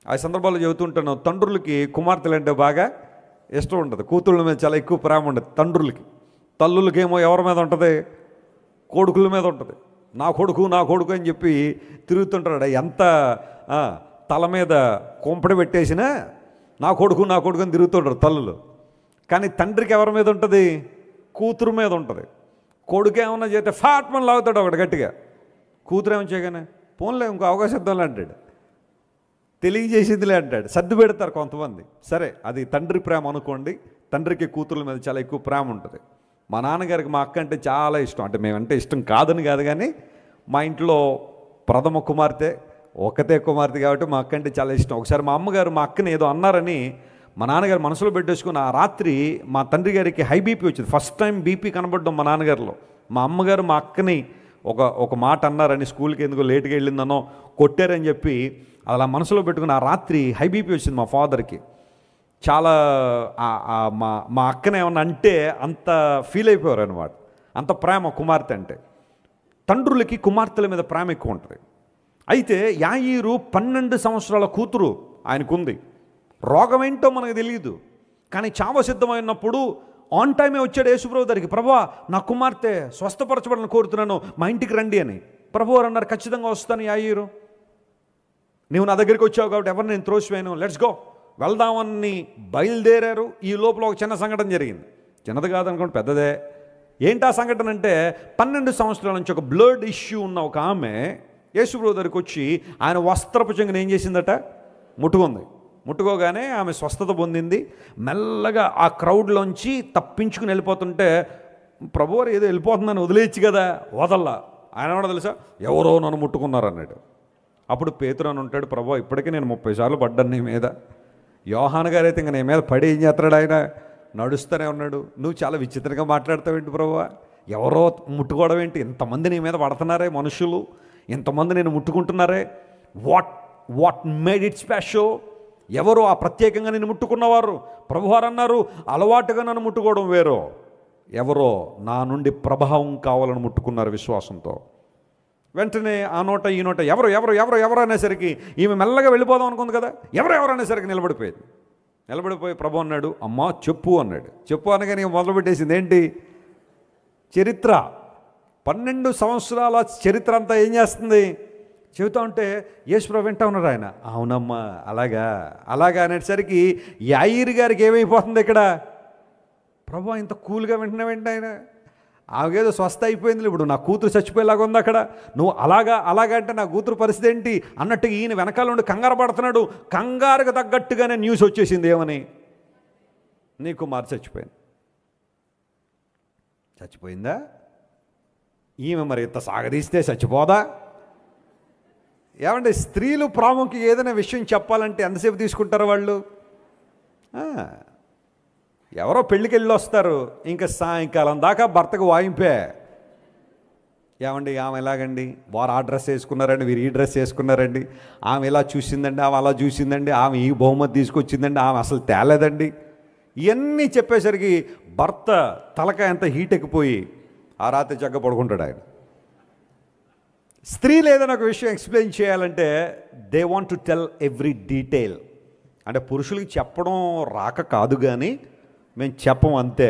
ఆ సందర్భాల్లో చెబుతుంటాను, తండ్రులకి కుమార్తెలు అంటే బాగా ఇష్టం ఉంటుంది, కూతుళ్ళ మీద చాలా ఎక్కువ ప్రేమ ఉండదు తండ్రులకి. తల్లులకేమో ఎవరి మీద ఉంటుంది? కొడుకుల మీద ఉంటుంది. నా కొడుకు నా కొడుకు అని చెప్పి తిరుగుతుంటాడు. ఎంత తల మీద కొంపడి పెట్టేసినా నా కొడుకు నా కొడుకు అని తిరుగుతుంటారు తల్లులు. కానీ తండ్రికి ఎవరి మీద ఉంటుంది? కూతురు మీద ఉంటుంది. కొడుకు ఏమన్నా చేస్తే ఫాట్మని లాగుతాడు ఒకటి గట్టిగా. కూతురు ఏమో చేయగానే పోన్లే ఇంకో అవకాశం ఇద్దాంలే అంటాడు, తెలియజేసిందిలే అంటాడు. సర్ది పెడతారు కొంతమంది. సరే, అది తండ్రి ప్రేమ అనుకోండి. తండ్రికి కూతుర్ల మీద చాలా ఎక్కువ ప్రేమ ఉంటుంది. మా నాన్నగారికి మా అక్క అంటే చాలా ఇష్టం. అంటే మేమంటే ఇష్టం కాదని కాదు, కానీ మా ఇంట్లో ప్రథమ కుమార్తె, ఒకతే కుమార్తె కాబట్టి మా అక్క అంటే చాలా ఇష్టం. ఒకసారి మా అమ్మగారు మా అక్కని ఏదో అన్నారని మా నాన్నగారు మనసులో పెట్టేసుకుని ఆ రాత్రి మా తండ్రి గారికి హై బీపీ వచ్చింది. ఫస్ట్ టైం బీపీ కనబడడం మా నాన్నగారిలో. మా అమ్మగారు మా అక్కని ఒక మాట అన్నారని, స్కూల్కి ఎందుకు లేట్గా వెళ్ళిందనో కొట్టారని చెప్పి అలా మనసులో పెట్టుకుని ఆ రాత్రి హై బీపీ వచ్చింది మా ఫాదర్కి. చాలా మా అక్కనే ఏమన్నా అంటే అంత ఫీల్ అయిపోయారు అనమాట. అంత ప్రేమ కుమార్తె అంటే. తండ్రులకి కుమార్తెల మీద ప్రేమ ఎక్కువ ఉంటుంది. అయితే యాయీరు 12 సంవత్సరాల కూతురు ఆయనకుంది. రోగం ఏంటో మనకు తెలియదు, కానీ చావ సిద్ధమైనప్పుడు ఆన్ టైమే వచ్చాడు యేసుప్రభు దగ్గరికి. ప్రభువా, నా కుమార్తె స్వస్థపరచబడాలని కోరుతున్నాను, మా ఇంటికి రండి అని. ప్రభు వారు అన్నారు, ఖచ్చితంగా వస్తాను యాయీరు, నీవు నా దగ్గరికి వచ్చావు కాబట్టి ఎవరు నేను త్రోసివేయను, లెట్స్ గో, వెళ్దామని బయలుదేరారు. ఈ లోపల ఒక చిన్న సంఘటన జరిగింది. చిన్నది కాదనుకోండి, పెద్దదే. ఏంటి ఆ సంఘటన అంటే, 12 సంవత్సరాల నుంచి ఒక బ్లడ్ ఇష్యూ ఉన్న ఒక ఆమె యేసుప్రభు దగ్గరికి వచ్చి ఆయన వస్త్రపు చెంగుని ఏం చేసిందట? ముట్టుకుంది. ముట్టుకోగానే ఆమె స్వస్థత పొందింది. మెల్లగా ఆ క్రౌడ్లోంచి తప్పించుకుని వెళ్ళిపోతుంటే, ప్రభువారు ఏదో వెళ్ళిపోతుందని వదిలేయచ్చు కదా, వదల్లా. ఆయన కూడా తెలుసా, ఎవరో నన్ను ముట్టుకున్నారు అన్నాడు. అప్పుడు పేతురు అని ఉంటాడు, ప్రభు ఇప్పటికీ నేను 30 సార్లు పడ్డాను నీ మీద. యోహాను గారు అయితే ఇంకా నీ మీద పడి ఏం చేస్తాడు, ఆయన నడుస్తూనే ఉన్నాడు. నువ్వు చాలా విచిత్రంగా మాట్లాడతావేంటి ప్రభువా, ఎవరో ముట్టుకోవడం ఏంటి, ఇంతమంది నీ మీద పడుతున్నారే మనుషులు, ఇంతమంది నేను ముట్టుకుంటున్నారే, వాట్ మేడ్ ఇట్ స్పెషల్? ఎవరు ఆ ప్రత్యేకంగా నేను ముట్టుకున్నవారు? ప్రభువారు అన్నారు, అలవాటుగా నన్ను ముట్టుకోవడం వేరో, ఎవరో నా నుండి ప్రభావం కావాలని ముట్టుకున్నారు విశ్వాసంతో. వెంటనే ఆ నోట ఈ నోట ఎవరు ఎవరు ఎవరు ఎవరు అనేసరికి ఈమె మెల్లగా వెళ్ళిపోదాం అనుకుంది కదా, ఎవరు అనేసరికి నిలబడిపోయింది. నిలబడిపోయి ప్రభు అన్నాడు, అమ్మా చెప్పు అన్నాడు. చెప్పు అనగానే మొదలుపెట్టేసింది ఏంటి? చరిత్ర. 12 సంవత్సరాల చరిత్ర అంతా ఏం చేస్తుంది చెబుతా ఉంటే యేసుప్రభు వింటా ఉన్నాడు. ఆయన అవునమ్మా అలాగా అనేసరికి యాయీరు గారికి ఏమైపోతుంది ఇక్కడ? ప్రభు ఇంత కూల్గా వెంటనే ఆయన ఆమెకేదో స్వస్థ అయిపోయింది, ఇప్పుడు నా కూతురు చచ్చిపోయేలాగా ఉంది అక్కడ, నువ్వు అలాగా అంటే నా కూతురు పరిస్థితి ఏంటి అన్నట్టుగా ఈయన వెనకాల నుండి కంగారు పడుతున్నాడు. కంగారుకు తగ్గట్టుగానే న్యూస్ వచ్చేసింది, ఏమని? నీ కుమార్తె చచ్చిపోయిందా? ఈమె మరి ఇంత సాగదీస్తే చచ్చిపోదా? ఏమంటే స్త్రీలు ప్రాముఖ్యం ఏదైనా విషయం చెప్పాలంటే ఎంతసేపు తీసుకుంటారు వాళ్ళు? ఎవరో పెళ్ళికి వెళ్ళి వస్తారు, ఇంకా సాయంకాలం దాకా భర్తకు వాయింపే. ఏమండి ఆమె ఎలాగండి, వారు ఆ డ్రెస్ వేసుకున్నారండి, వీరు ఈ డ్రెస్ వేసుకున్నారండి, ఆమె ఇలా చూసిందండి, ఆమె అలా చూసిందండి, ఆమె ఈ బహుమతి తీసుకొచ్చిందండి, ఆమె అసలు తేలేదండి. ఇవన్నీ చెప్పేసరికి భర్త తలకాయ అంత హీట్ ఎక్కిపోయి ఆ రాత్రి చక్క పడుకుంటాడు ఆయన. స్త్రీలు ఏదైనా ఒక విషయం ఎక్స్ప్లెయిన్ చేయాలంటే they want to tell every detail. అంటే పురుషులకి చెప్పడం రాక కాదు, కానీ మేము చెప్పం అంతే.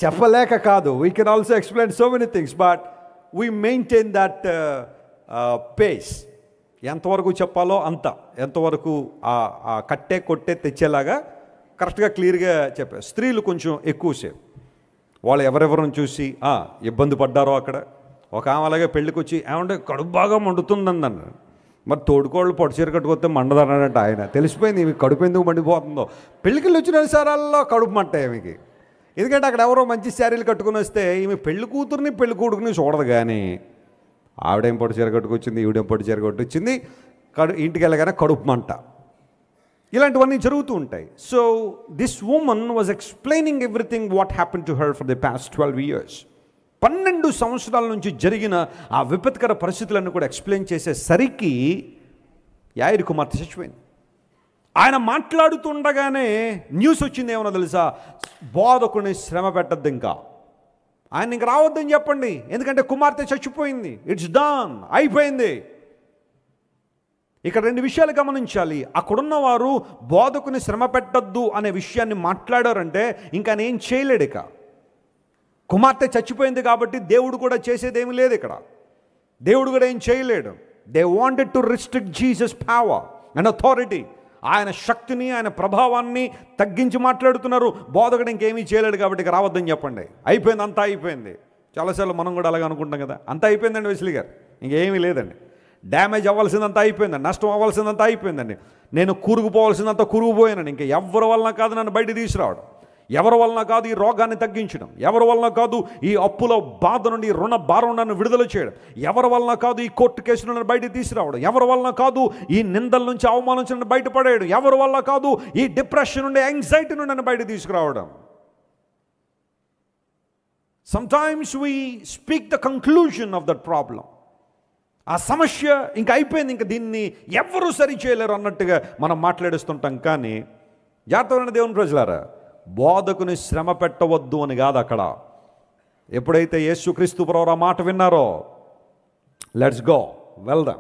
చెప్పలేక కాదు, we can also explain so many things, but we maintain that pace. ఎంతవరకు చెప్పాలో అంత, ఎంతవరకు ఆ కట్టే కొట్టే తెచ్చేలాగా కరెక్ట్గా క్లియర్గా చెప్పారు. స్త్రీలు కొంచెం ఎక్కువసేపు వాళ్ళు ఎవరెవరిని చూసి ఇబ్బంది పడ్డారో అక్కడ. ఒక ఆమె అలాగే పెళ్ళికి వచ్చి ఏమంటే కడుపు బాగా మండుతుందని అన్నారు. మరి తోడుకోళ్ళు పొడిచీర కట్టుకొస్తే మండదన్నాడంట ఆయన. తెలిసిపోయింది ఈమె కడుపు ఎందుకు మండిపోతుందో. పెళ్ళికి వచ్చిన సారాల్లో కడుపు మంట ఈమెకి. ఎందుకంటే అక్కడ ఎవరో మంచి శారీలు కట్టుకుని వస్తే ఈమె పెళ్లి కూతుర్ని పెళ్లి కొడుకుని చూడదు, కానీ ఆవిడేం పొడి చీర కట్టుకొచ్చింది, ఈవిడేం పొడి చీర కట్టుకొచ్చింది, ఇంటికి వెళ్ళగానే కడుపు మంట. ఇలాంటివన్నీ జరుగుతూ ఉంటాయి. So this woman was explaining everything what happen to her for the past 12 years. 12 సంవత్సరాల నుంచి జరిగిన ఆ విపత్కర పరిస్థితులను కూడా ఎక్స్ప్లెయిన్ చేసేసరికి యాయిరు కుమార్తె చచ్చిపోయింది. ఆయన మాట్లాడుతుండగానే న్యూస్ వచ్చింది, ఏమన్నా తెలుసా? బోధకుని శ్రమ పెట్టద్దు, ఇంకా ఆయన ఇంక రావద్దని చెప్పండి, ఎందుకంటే కుమార్తె చచ్చిపోయింది. ఇట్స్ డన్, అయిపోయింది. ఇక్కడ 2 విషయాలు గమనించాలి. అక్కడున్న వారు బోధకుని శ్రమ పెట్టద్దు అనే విషయాన్ని మాట్లాడారంటే ఇంకా నేను చేయలేడు. ఇక కుమార్తె చచ్చిపోయింది కాబట్టి దేవుడు కూడా చేసేదేమీ లేదు. ఇక్కడ దేవుడు కూడా ఏం చేయలేడు. They wanted to restrict Jesus power and authority. ఆయన శక్తిని, ఆయన ప్రభావాన్ని తగ్గించి మాట్లాడుతున్నారు. బోధకుడు ఇంకేమీ చేయలేడు కాబట్టి ఇక రావద్దని చెప్పండి, అయిపోయింది, అంతా అయిపోయింది. చాలాసార్లు మనం కూడా అలాగే అనుకుంటాం కదా, అంతా అయిపోయిందండి వెస్లీ గారు, ఇంకేమీ లేదండి, డ్యామేజ్ అవ్వాల్సిందంతా అయిపోయిందండి, నష్టం అవ్వాల్సిందంతా అయిపోయిందండి, నేను కూరుకుపోవాల్సిందంతా కూరుకుపోయానండి, ఇంకా ఎవరి వలన కాదు నన్ను బయట తీసుకురావడం, ఎవరి వలన కాదు ఈ రోగాన్ని తగ్గించడం, ఎవరి వలన కాదు ఈ అప్పుల బాధ నుండి, రుణ భారం నన్ను విడుదల చేయడం, ఎవరి వలన కాదు ఈ కోర్టు కేసు నన్ను బయట తీసుకురావడం, ఎవరి వలన కాదు ఈ నిందల నుంచి, అవమానం నుంచి నన్ను బయటపడేయడం, ఎవరి వల్ల కాదు ఈ డిప్రెషన్ నుండి, యాంగ్జైటీ నుండి నన్ను బయట తీసుకురావడం. Sometimes we speak the conclusion of that problem. ఆ సమస్య ఇంకా అయిపోయింది, ఇంకా దీన్ని ఎవరు సరి చేయలేరు అన్నట్టుగా మనం మాట్లాడేస్తుంటాం. కానీ జాగ్రత్తగా దేవుని ప్రజలారా, బోధకుని శ్రమ పెట్టవద్దు అని కాదు అక్కడ. ఎప్పుడైతే యేసుక్రీస్తు ప్రభువు ఆ మాట విన్నారో, లెట్స్ గో, వెళ్దాం,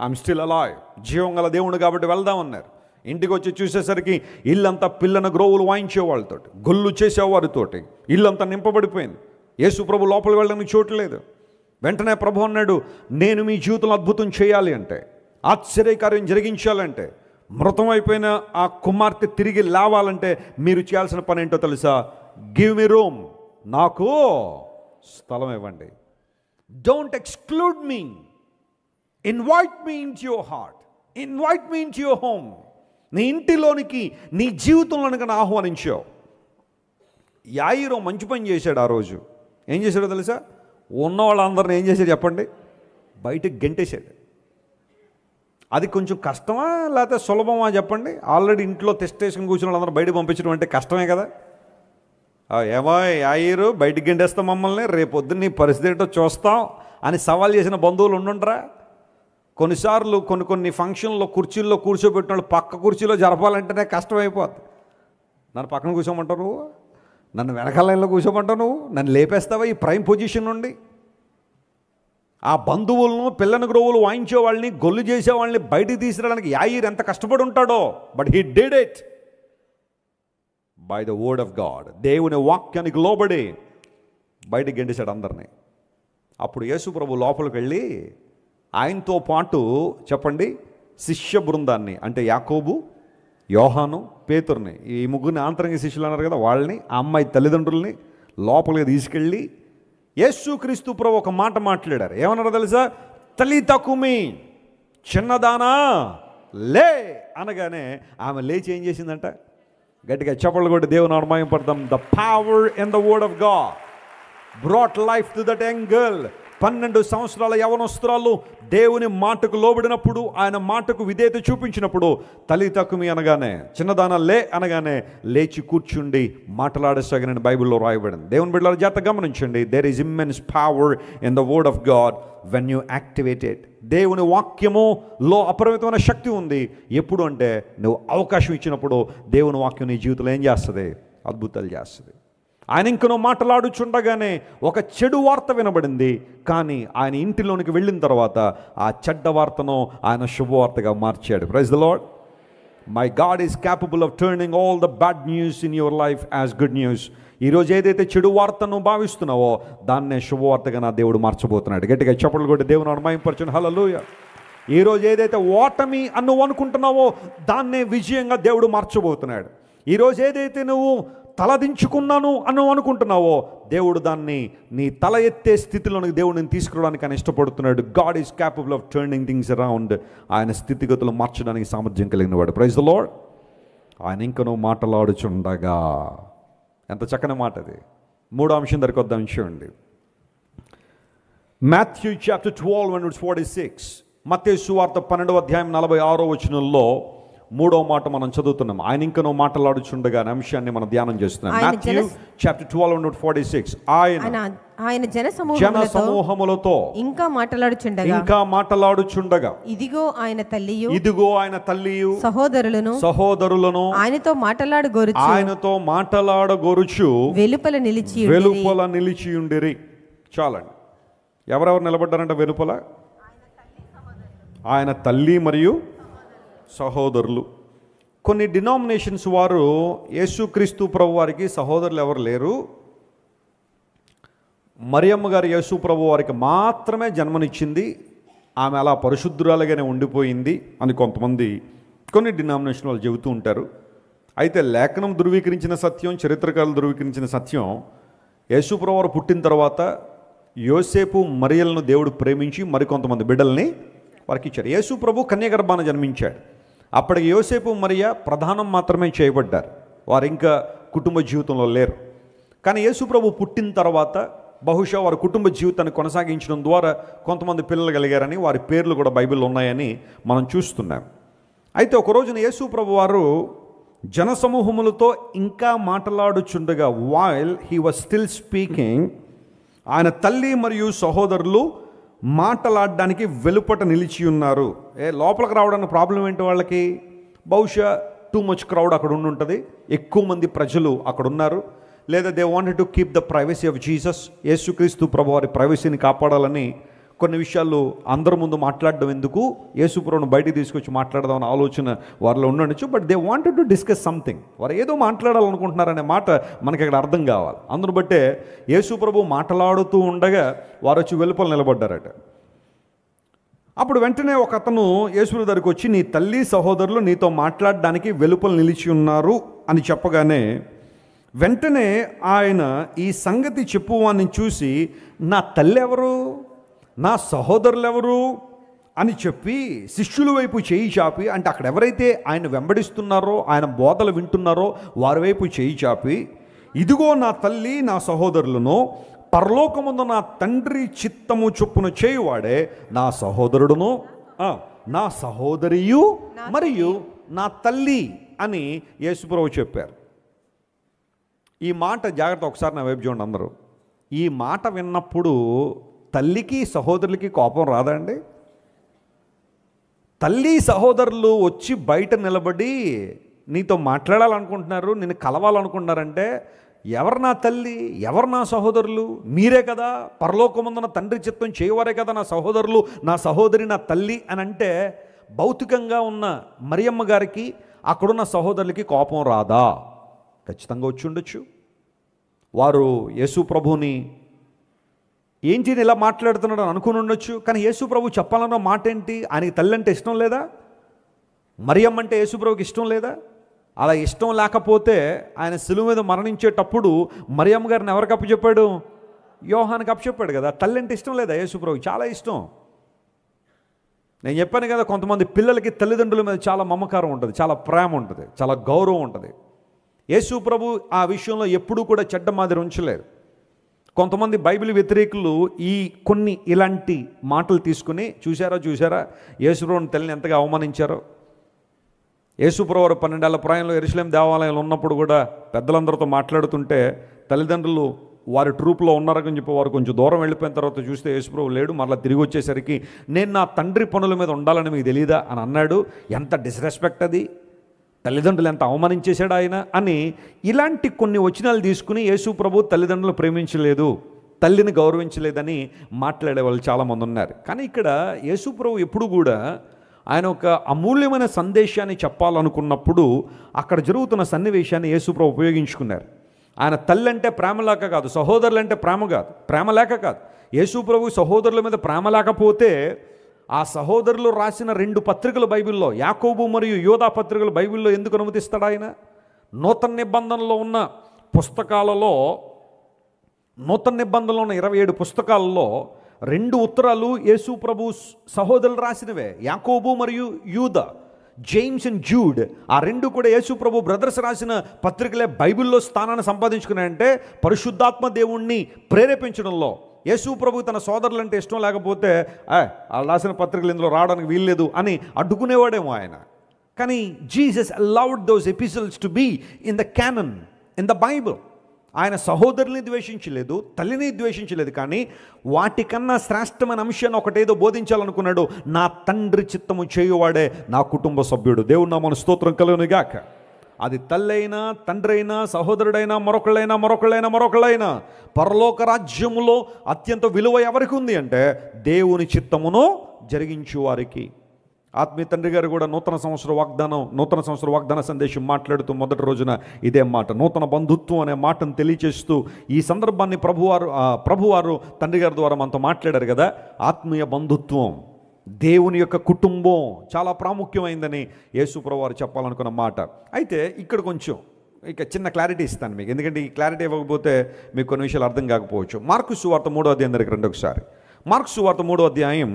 ఐఎమ్ స్టిల్ అలైవ్, జీవం గల దేవుడు కాబట్టి వెళ్దాం అన్నారు. ఇంటికి వచ్చి చూసేసరికి ఇల్లంతా పిల్లన గ్రోవులు వాయించే వాళ్ళతోటి, గొల్లు చేసేవారితోటి ఇల్లంతా నింపబడిపోయింది. యేసు ప్రభు లోపలికి వెళ్ళడానికి చోటు లేదు. వెంటనే ప్రభు అన్నాడు, నేను మీ జీవితంలో అద్భుతం చేయాలి అంటే, ఆశ్చర్యకార్యం జరిగించాలంటే, మృతం అయిపోయిన ఆ కుమార్తె తిరిగి లేవాలంటే మీరు చేయాల్సిన పని ఏంటో తెలుసా? గివ్ మీ రూమ్, నాకు స్థలం ఇవ్వండి. Don't exclude me, invite me in to your heart, invite me in to your home. నీ ఇంటిలోనికి, నీ జీవితంలోనికి నా ఆహ్వానించావు. యాయిరో మంచి పని చేశాడు. ఆ రోజు ఏం చేశాడో తెలుసా? ఉన్న వాళ్ళందరిని ఏం చేశాడు చెప్పండి? బయటకు గెంటేశాడు. అది కొంచెం కష్టమా లేకపోతే సులభమా చెప్పండి? ఆల్రెడీ ఇంట్లో టెస్టేషన్ కూర్చున్న వాళ్ళందరూ బయటకు పంపించడం అంటే కష్టమే కదా. ఏమో యాయిరు బయటికి గెంటేస్తాం మమ్మల్ని, రేపొద్దున నీ పరిస్థితి ఏంటో చూస్తాం అని సవాల్ చేసిన బంధువులు ఉండుంటారా? కొన్నిసార్లు కొన్ని ఫంక్షన్లో కుర్చీల్లో కూర్చోబెట్టిన వాళ్ళు పక్క కుర్చీలో జరపాలంటేనే కష్టమైపోద్ది. నన్ను పక్కన కూర్చోమంటావు నువ్వు, నన్ను వెనకాల లైన్లో కూర్చోమంటావు నువ్వు, నన్ను లేపేస్తావా ఈ ప్రైమ్ పొజిషన్ నుండి? ఆ బంధువులను, పిల్లని గ్రోవులు వాయించే వాళ్ళని, గొల్లు చేసే వాళ్ళని బయటికి తీసుకురావడానికి యాయిర్ ఎంత కష్టపడి ఉంటాడో. But he did it by the word of God. దేవుని వాక్యానికి లోబడి బయటికి గెంటేశాడు అందరినీ. అప్పుడు యేసు ప్రభు లోపలికి వెళ్ళి ఆయనతో పాటు చెప్పండి శిష్య బృందాన్ని, అంటే యాకోబు, యోహాను, పేతురుని, ఈ ముగ్గురిని ఆంతరంగ శిష్యులు అన్నారు కదా, వాళ్ళని, ఆ అమ్మాయి తల్లిదండ్రుల్ని లోపలికి తీసుకెళ్ళి యేసుక్రీస్తు ప్రభు ఒక మాట మాట్లాడారు. ఏమన్నారో తెలుసా? తలీతా కుమీ, చిన్నదానా లే అనగానే ఆమె లేచి ఏం చేసిందంట? గట్టిగా చప్పట్లు కొట్టి దేవుని నామం పడతాం. The power in the word of God brought life to that young girl. 12 సంవత్సరాల యవనస్తురాలు దేవుని మాటకు లోబడినప్పుడు, ఆయన మాటకు విధేయత చూపించినప్పుడు, తలీతా కుమీ అనగానే, చిన్నదాన లే అనగానే లేచి కూర్చుండి మాట్లాడేసాగనని బైబిల్లో రాయబడింది. దేవుని బిడ్డల జాగ్రత్త గమనించండి. There is immense power in the word of God when you activate it. దేవుని వాక్యములో అపరిమితమైన శక్తి ఉంది. ఎప్పుడు అంటే నువ్వు అవకాశం ఇచ్చినప్పుడు దేవుని వాక్యం నీ జీవితంలో ఏం చేస్తుంది? అద్భుతాలు చేస్తుంది. ఆయన ఇంకనో మాట్లాడుచుండగానే ఒక చెడు వార్త వినబడింది. కానీ ఆయన ఇంటిలోనికి వెళ్ళిన తర్వాత ఆ చెడ్డ వార్తను ఆయన శుభవార్తగా మార్చాడు. Praise the Lord. My God is capable of turning all the bad news in your life as good news. ఈరోజు ఏదైతే చెడు వార్తను భావిస్తున్నావో దాన్నే శుభవార్తగా నా దేవుడు మార్చబోతున్నాడు. గట్టిగా చప్పట్లు కొట్టి దేవుని అనుమయింపరచును. హల్లెలూయా. ఈరోజు ఏదైతే ఓటమి అని నువ్వు అనుకుంటున్నావో దాన్నే విజయంగా దేవుడు మార్చబోతున్నాడు. ఈరోజు ఏదైతే నువ్వు తలదించుకున్నాను అని నువ్వు అనుకుంటున్నావో దేవుడు దాన్ని నీ తల ఎత్తే స్థితిలోనికి దేవుడిని తీసుకురావడానికి ఆయన ఇష్టపడుతున్నాడు. God is capable of turning things around. ఆయన స్థితిగతులు మార్చడానికి సామర్థ్యం కలిగిన వాడు. Praise the Lord. ఆయన ఇంకా నువ్వు మాటలాడుచుండగా, ఎంత చక్కని మాట అది. మూడో అంశం దగ్గరికి వద్దాం. చూడండి, మాథ్యూ చాప్టర్ 12:46. మత్తయి సువార్త 12వ అధ్యాయం 46వ వచనంలో మూడో మాట మనం చదువుతున్నాం. ఆయన ఇంకా నువ్వు మాటలాడుచుండగా అనే అంశాన్ని మనం ధ్యానం చేస్తున్నాం. Matthew chapter 12:46. ఆయన జన సమూహములతో ఇంకా మాటలాడుచుండగా ఇదిగో ఆయన తల్లియు సహోదరులను ఆయనతో మాటలాడగోరుచు వెలుపల నిలిచియుండిరి. చాలండి. ఎవరెవరు నిలబడ్డారంట వెలుపల? ఆయన తల్లి మరియు సహోదరులు. కొన్ని డినామినేషన్స్ వారు యేసుక్రీస్తు ప్రభు వారికి సహోదరులు ఎవరు లేరు, మరియమ్మ గారు యేసు ప్రభు వారికి మాత్రమే జన్మనిచ్చింది, ఆమె అలా పరిశుద్ధురాలుగానే ఉండిపోయింది అని కొంతమంది కొన్ని డినామినేషన్ వాళ్ళు చెబుతూ ఉంటారు. అయితే లేఖనం ధృవీకరించిన సత్యం, చరిత్రకారులు ధృవీకరించిన సత్యం, యేసు ప్రభు వారు పుట్టిన తర్వాత యోసేపు మరియలను దేవుడు ప్రేమించి మరికొంతమంది బిడ్డల్ని వారికి ఇచ్చారు. యేసు ప్రభు కన్యగర్భాన జన్మించాడు. అప్పటికి యోసేపు మరియ ప్రధానం మాత్రమే చేయబడ్డారు, వారు ఇంకా కుటుంబ జీవితంలో లేరు. కానీ యేసు ప్రభు పుట్టిన తర్వాత బహుశా వారి కుటుంబ జీవితాన్ని కొనసాగించడం ద్వారా కొంతమంది పిల్లలు కలిగారని, వారి పేర్లు కూడా బైబిల్లో ఉన్నాయని మనం చూస్తున్నాం. అయితే ఒక రోజున యేసు ప్రభు వారు జనసమూహములతో ఇంకా మాట్లాడుచుండగా, while he was still speaking, ఆయన తల్లి మరియు సహోదరులు మాట్లాడడానికి వెలుపట నిలిచి ఉన్నారు. లోపలికి రావడానికి ప్రాబ్లం ఏంటి వాళ్ళకి? బహుశా టూ మచ్ క్రౌడ్ అక్కడ ఉంటుంది, ఎక్కువ మంది ప్రజలు అక్కడ ఉన్నారు. లేదా they wanted to keep the privacy of Jesus. యేసుక్రీస్తు ప్రభు వారి ప్రైవసీని కాపాడాలని కొన్ని విషయాలు అందరి ముందు మాట్లాడడం ఎందుకు, యేసు ప్రభువును బయటికి తీసుకొచ్చి మాట్లాడదామని ఆలోచన వారిలో ఉండొచ్చు. But they wanted to discuss something. వారు ఏదో మాట్లాడాలనుకుంటున్నారనే మాట మనకి అక్కడ అర్థం కావాలి. అందును బట్టే యేసు ప్రభు మాట్లాడుతూ ఉండగా వారు వచ్చి వెలుపల నిలబడ్డారట. అప్పుడు వెంటనే ఒక అతను యేసు దగ్గరికి వచ్చి, నీ తల్లి సహోదరులు నీతో మాట్లాడడానికి వెలుపల నిలిచి ఉన్నారు అని చెప్పగానే వెంటనే ఆయన ఈ సంగతి చెప్పువాన్ని చూసి, నా తల్లి ఎవరు, నా సహోదరులు ఎవరు అని చెప్పి శిష్యుల వైపు చేయి చాపి, అంటే అక్కడ ఎవరైతే ఆయన వెంబడిస్తున్నారో, ఆయన బోధలు వింటున్నారో వారి వైపు చేయి చాపి, ఇదిగో నా తల్లి నా సహోదరులను, పరలోకముందు నా తండ్రి చిత్తము చొప్పున చేయువాడే నా సహోదరుడును, నా సహోదరియు మరియు నా తల్లి అని యేసుప్రభు చెప్పారు. ఈ మాట జాగ్రత్త ఒకసారి నా వైపు చూడండి అందరూ. ఈ మాట విన్నప్పుడు తల్లికి సహోదరులకి కోపం రాదండి? తల్లి సహోదరులు వచ్చి బయట నిలబడి నీతో మాట్లాడాలనుకుంటున్నారు, నిన్ను కలవాలనుకుంటున్నారంటే, ఎవరు నా తల్లి, ఎవరు నా సహోదరులు? మీరే కదా, పరలోకముందున తండ్రి చిత్తం చేయవారే కదా నా సహోదరులు, నా సహోదరి, నా తల్లి అని అంటే, భౌతికంగా ఉన్న మరియమ్మ గారికి అక్కడున్న సహోదరులకి కోపం రాదా? ఖచ్చితంగా వచ్చి ఉండొచ్చు. వారు యేసు ప్రభుని ఏంటి ఇలా మాట్లాడుతున్నాడు అని అనుకుని ఉండొచ్చు. కానీ యేసు ప్రభు చెప్పాలన్న మాట ఏంటి? ఆయనకి తల్లి అంటే ఇష్టం లేదా? మరియమ్మ అంటే యేసు ప్రభుకి ఇష్టం లేదా? అలా ఇష్టం లేకపోతే ఆయన శిలువ మీద మరణించేటప్పుడు మరియమ్మ గారిని ఎవరికి అప్పచెప్పాడు? యోహానికి అప్పచెప్పాడు కదా. తల్లి అంటే ఇష్టం లేదా యేసు ప్రభుకి? చాలా ఇష్టం. నేను చెప్పాను కదా, కొంతమంది పిల్లలకి తల్లిదండ్రుల మీద చాలా మమకారం ఉంటుంది, చాలా ప్రేమ ఉంటుంది, చాలా గౌరవం ఉంటుంది. యేసు ప్రభు ఆ విషయంలో ఎప్పుడూ కూడా చెడ్డ మాదిరి ఉంచలేరు. కొంతమంది బైబిల్ వ్యతిరేకులు ఈ కొన్ని ఇలాంటి మాటలు తీసుకుని చూసారా యేసుప్రభుని తల్లిని ఎంతగా అవమానించారో. యేసుప్రభు 12 ఏళ్ల ప్రాయంలో యెరూషలేం దేవాలయంలో ఉన్నప్పుడు కూడా పెద్దలందరితో మాట్లాడుతుంటే తల్లిదండ్రులు వారి ట్రూప్లో ఉన్నారని చెప్పి వారు కొంచెం దూరం వెళ్ళిపోయిన తర్వాత చూస్తే యేసుప్రభు లేడు. మరలా తిరిగి వచ్చేసరికి, నేను నా తండ్రి పనుల మీద ఉండాలని మీకు తెలియదా అని అన్నాడు. ఎంత డిస్రెస్పెక్ట్ అది! తల్లిదండ్రులు ఎంత అవమానించేశాడు ఆయన అని ఇలాంటి కొన్ని వచనాలు తీసుకుని యేసు ప్రభు తల్లిదండ్రులు ప్రేమించలేదు, తల్లిని గౌరవించలేదని మాట్లాడే వాళ్ళు చాలామంది ఉన్నారు. కానీ ఇక్కడ యేసు ప్రభు ఎప్పుడు కూడా ఆయన ఒక అమూల్యమైన సందేశాన్ని చెప్పాలనుకున్నప్పుడు అక్కడ జరుగుతున్న సన్నివేశాన్ని యేసుప్రభు ఉపయోగించుకున్నారు. ఆయన తల్లి అంటే ప్రేమ లేక కాదు, సహోదరులు అంటే ప్రేమ లేక కాదు. యేసుప్రభు సహోదరుల మీద ప్రేమ లేకపోతే ఆ సహోదరులు రాసిన 2 పత్రికలు బైబిల్లో, యాకోబు మరియు యోధా పత్రికలు బైబిల్లో ఎందుకు అనుమతిస్తాడు ఆయన? నూతన నిబంధనలో ఉన్న పుస్తకాలలో, నూతన నిబంధనలో ఉన్న 27 పుస్తకాలలో 2 ఉత్తరాలు యేసుప్రభు సహోదరులు రాసినవే, యాకోబు మరియు యూదా, జేమ్స్ అండ్ జూడ్. ఆ 2 కూడా యేసుప్రభు బ్రదర్స్ రాసిన పత్రికలే బైబిల్లో స్థానాన్ని సంపాదించుకున్నాయంటే పరిశుద్ధాత్మ దేవుణ్ణి ప్రేరేపించడంలో. యేసుప్రభు తన సోదరులంటే ఇష్టం లేకపోతే వాళ్ళు రాసిన పత్రికలు ఇందులో రావడానికి వీల్లేదు అని అడ్డుకునేవాడేమో ఆయన. కానీ Jesus allowed those epistles to be in the canon, in the Bible. ఆయన సహోదరుని ద్వేషించలేదు, తల్లిని ద్వేషించలేదు, కానీ వాటికన్నా శ్రేష్టమైన అంశాన్ని ఒకటేదో బోధించాలనుకున్నాడు. నా తండ్రి చిత్తము చేయువాడే నా కుటుంబ సభ్యుడు. దేవుడు నామమున స్తోత్రం కలుగునుగాక. అది తల్లైనా, తండ్రి అయినా, సహోదరుడైనా, మరొకళ్ళైనా పరలోక రాజ్యములో అత్యంత విలువ ఎవరికి ఉంది అంటే దేవుని చిత్తమును జరిగించు వారికి. ఆత్మీయ తండ్రి గారు కూడా నూతన సంవత్సర వాగ్దాన సందేశం మాట్లాడుతూ మొదటి రోజున ఇదే మాట, నూతన బంధుత్వం అనే మాటను తెలియచేస్తూ ఈ సందర్భాన్ని ప్రభువారు తండ్రి గారి ద్వారా మనతో మాట్లాడారు కదా. ఆత్మీయ బంధుత్వం, దేవుని యొక్క కుటుంబం చాలా ప్రాముఖ్యమైందని యేసుప్రభు వారు చెప్పాలనుకున్న మాట. అయితే ఇక్కడ కొంచెం చిన్న క్లారిటీ ఇస్తాను మీకు, ఎందుకంటే ఈ క్లారిటీ ఇవ్వకపోతే మీకు కొన్ని విషయాలు అర్థం కాకపోవచ్చు. మార్కు సువార్త 3వ అధ్యాయం దగ్గరికి రండి ఒకసారి. మార్కు సువార్త 3వ అధ్యాయం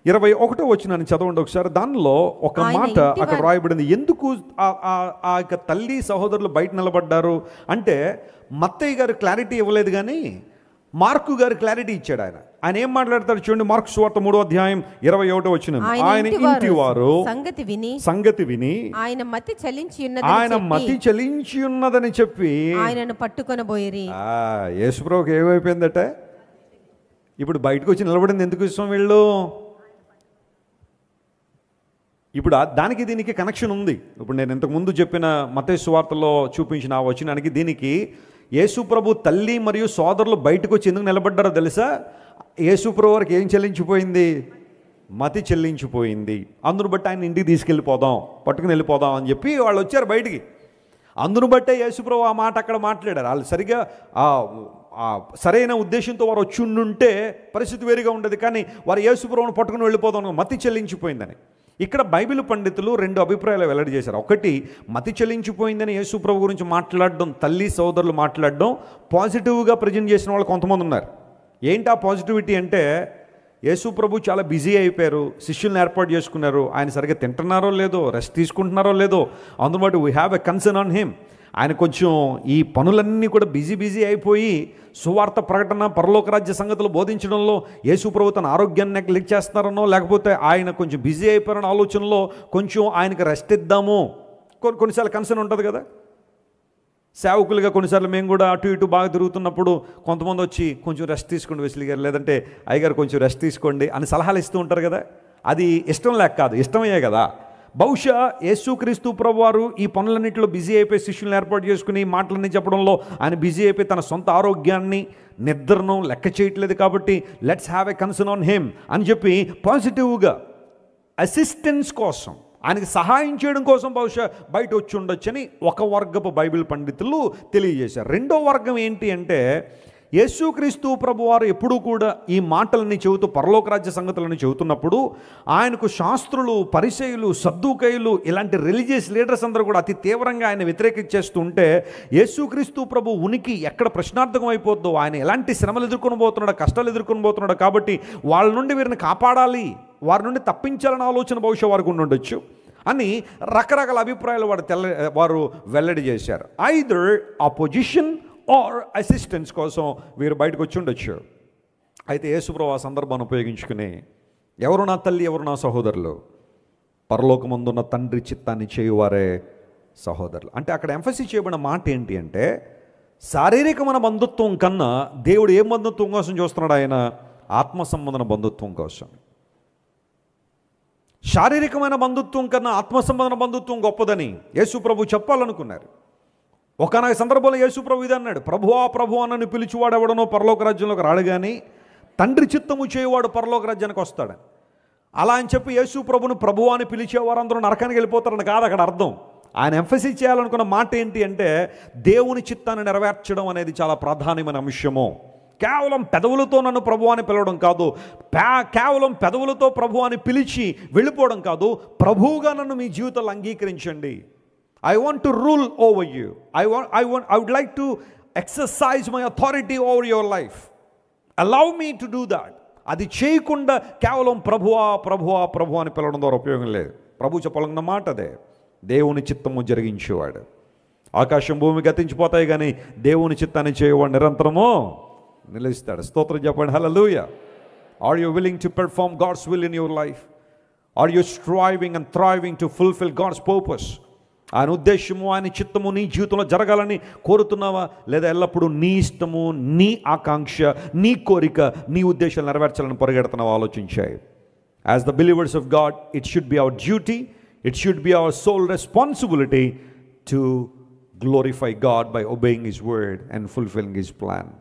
21వ వచనాన్ని చదవండి ఒకసారి. దానిలో ఒక మాట అక్కడ రాయబడింది. ఎందుకు ఆ యొక్క తల్లి సహోదరులు బయట నిలబడ్డారు అంటే మత్తయ్య గారు క్లారిటీ ఇవ్వలేదు, కానీ మార్కు గారు క్లారిటీ ఇచ్చాడు. ఆయన ఏం మాట్లాడతారు చూడండి. మార్కు సువార్త 3వ అధ్యాయం 21వ వచనం. ఆయన ఇంటి వారు సంగతి విని ఆయన మతి చలించి ఉన్నదని చెప్పి ఆయనను పట్టుకొనబోయిరి. యేసుప్రభుకి ఏమైపోయిందట? ఇప్పుడు బయటకు వచ్చి నిలబడింది ఎందుకు ఇష్టం వీళ్ళు? ఇప్పుడు దానికి దీనికి కనెక్షన్ ఉంది. ఇప్పుడు నేను ఇంతకుముందు చెప్పిన మత్తయి సువార్తలో చూపించిన ఆ వచనానికి దీనికి యేసుప్రభు తల్లి మరియు సోదరులు బయటకు వచ్చి ఎందుకు నిలబడ్డారో తెలుసా? యేసుప్రభు వారికి ఏం చెల్లించిపోయింది? మతి చెల్లించిపోయింది. అందును బట్టి ఆయన ఇంటికి పట్టుకుని వెళ్ళిపోదాం అని చెప్పి వాళ్ళు వచ్చారు బయటికి. అందును బట్టే యేసుప్రభు ఆ మాట అక్కడ మాట్లాడారు. వాళ్ళు సరిగా సరైన ఉద్దేశంతో వారు వచ్చి ఉండుంటే పరిస్థితి వేరుగా ఉండదు, కానీ వారు యేసుప్రభుని పట్టుకుని వెళ్ళిపోదాం, మతి చెల్లించిపోయిందని. ఇక్కడ బైబిల్ పండితులు 2 అభిప్రాయాలు వెల్లడి చేశారు. ఒకటి, మతి చెల్లించిపోయిందని యేసుప్రభు గురించి మాట్లాడడం, తల్లి సోదరులు మాట్లాడడం పాజిటివ్గా ప్రజెంట్ చేసిన వాళ్ళు కొంతమంది ఉన్నారు. ఏంటి ఆ పాజిటివిటీ అంటే, యేసుప్రభు చాలా బిజీ అయిపోయారు, శిష్యుల్ని ఏర్పాటు చేసుకున్నారు, ఆయన సరిగ్గా తింటున్నారో లేదో, రెస్ట్ తీసుకుంటున్నారో లేదో, అందుబాటు we have a concern on him. ఆయన కొంచెం ఈ పనులన్నీ కూడా బిజీ అయిపోయి సువార్త ప్రకటన, పరలోక రాజ్య సంగతులు బోధించడంలో యేసుప్రభు తన ఆరోగ్యాన్ని నెగ్లెక్ట్ చేస్తున్నారనో, లేకపోతే ఆయన కొంచెం బిజీ అయిపోయారన్న ఆలోచనలో కొంచెం ఆయనకి రెస్ట్ ఇద్దాము. కొన్నిసార్లు కన్సర్న్ ఉంటుంది కదా. సేవకులుగా కొన్నిసార్లు మేము కూడా అటు ఇటు బాగా తిరుగుతున్నప్పుడు కొంతమంది వచ్చి కొంచెం రెస్ట్ తీసుకోండి వెస్లీ గారు, లేదంటే అయ్యగారు కొంచెం రెస్ట్ తీసుకోండి అని సలహాలు ఇస్తూ ఉంటారు కదా. అది ఇష్టం లేక కాదు, ఇష్టమయ్యే కదా. బహుశా యేసుక్రీస్తు ప్రభువారు ఈ పనులన్నింటిలో బిజీ అయిపోయి శిష్యులను ఏర్పాటు చేసుకుని మాటలన్నీ చెప్పడంలో ఆయన బిజీ అయిపోయి తన సొంత ఆరోగ్యాన్ని, నిద్రను లెక్క చేయట్లేదు కాబట్టి let's have a concern on him అని చెప్పి పాజిటివ్గా అసిస్టెన్స్ కోసం, ఆయనకి సహాయం చేయడం కోసం బహుశా బయట వచ్చి ఉండొచ్చని ఒక వర్గపు బైబిల్ పండితులు తెలియజేశారు. రెండో వర్గం ఏంటి అంటే, యేసుక్రీస్తు ప్రభువారు ఎప్పుడూ కూడా ఈ మాటలని చెబుతూ పరలోక రాజ్య సంగతులను చెబుతున్నప్పుడు ఆయనకు శాస్త్రులు, పరిసయ్యులు, సద్దూకయ్యులు ఇలాంటి రిలీజియస్ లీడర్స్ అందరూ కూడా అతి తీవ్రంగా ఆయన వ్యతిరేకించేస్తూ ఉంటే యేసుక్రీస్తు ప్రభు ఉనికి ఎక్కడ ప్రశ్నార్థకం అయిపోద్దో, ఆయన ఎలాంటి శ్రమలు ఎదుర్కొని పోతున్నాడో, కష్టాలు ఎదుర్కొని పోతున్నాడో, కాబట్టి వాళ్ళ నుండి వీరిని కాపాడాలి, వారి నుండి తప్పించాలన్న ఆలోచన బహుశా వారికి ఉండొచ్చు అని రకరకాల అభిప్రాయాలు వారు వెల్లడి చేశారు. ఐదర్ అపోజిషన్ ఆర్ అసిస్టెన్స్ కోసం వీరు బయటకు వచ్చి ఉండొచ్చు. అయితే యేసుప్రభు ఆ సందర్భాన్ని ఉపయోగించుకుని, ఎవరు నా తల్లి, ఎవరు నా సహోదరులు? పరలోకమందున్న తండ్రి చిత్తాన్ని చేయువారే సహోదరులు. అంటే అక్కడ ఎంఫసిస్ చేయబడిన మాట ఏంటి అంటే, శారీరకమైన బంధుత్వం కన్నా దేవుడు ఏ బంధుత్వం కోసం చూస్తున్నాడు? ఆయన ఆత్మ సంబంధన బంధుత్వం కోసం. శారీరకమైన బంధుత్వం కన్నా ఆత్మ సంబంధన బంధుత్వం గొప్పదని యేసుప్రభు చెప్పాలనుకున్నారు. ఒకనొక సందర్భంలో యేసుప్రభు ఇది అన్నాడు, ప్రభువా ప్రభు అన్నని పిలిచివాడు ఎవడనో పరలోక రాజ్యంలోకి రాడు, కానీ తండ్రి చిత్తము చేయువాడు పరలోక రాజ్యానికి వస్తాడని. అలా అని చెప్పి యేసు ప్రభును ప్రభువు అని పిలిచే వారందరూ నరకానికి వెళ్ళిపోతారని కాదు అక్కడ అర్థం. ఆయన ఎంఫసిస్ చేయాలనుకున్న మాట ఏంటి అంటే దేవుని చిత్తాన్ని నెరవేర్చడం అనేది చాలా ప్రాధాన్యమైన అంశము. కేవలం పెదవులతో నన్ను ప్రభు అని పిలవడం కాదు, కేవలం పెదవులతో ప్రభు అని పిలిచి వెళ్ళిపోవడం కాదు, ప్రభువుగా నన్ను మీ జీవితంలో అంగీకరించండి. I want to rule over you. I would like to exercise my authority over your life. Allow me to do that. అది చేయకుండా కేవలం ప్రభువా ప్రభువా ప్రభు అని పిలవడం ద్వారా ఉపయోగం లేదు. ప్రభు చెప్పాలన్న మాట అదే, దేవుని చిత్తము జరిగించేవాడు. ఆకాశం భూమి గతించిపోతాయి కానీ దేవుని చిత్తాన్ని చేయవాడు నిరంతరము నిలుస్తాడు. స్తోత్రం చెప్పండి, hallelujah. Are you willing to perform God's will in your life? Are you striving and thriving to fulfil God's purpose? ఆయన ఉద్దేశము, ఆయన చిత్తము నీ జీవితంలో జరగాలని కోరుతున్నావా? లేదా ఎల్లప్పుడూ నీ ఇష్టము, నీ ఆకాంక్ష, నీ కోరిక, నీ ఉద్దేశాలు నెరవేర్చాలని పరిగెడుతున్నావా? ఆలోచించాయి. As the believers of God, it should be our duty, it should be our sole responsibility to glorify God by obeying his word and fulfilling his plan.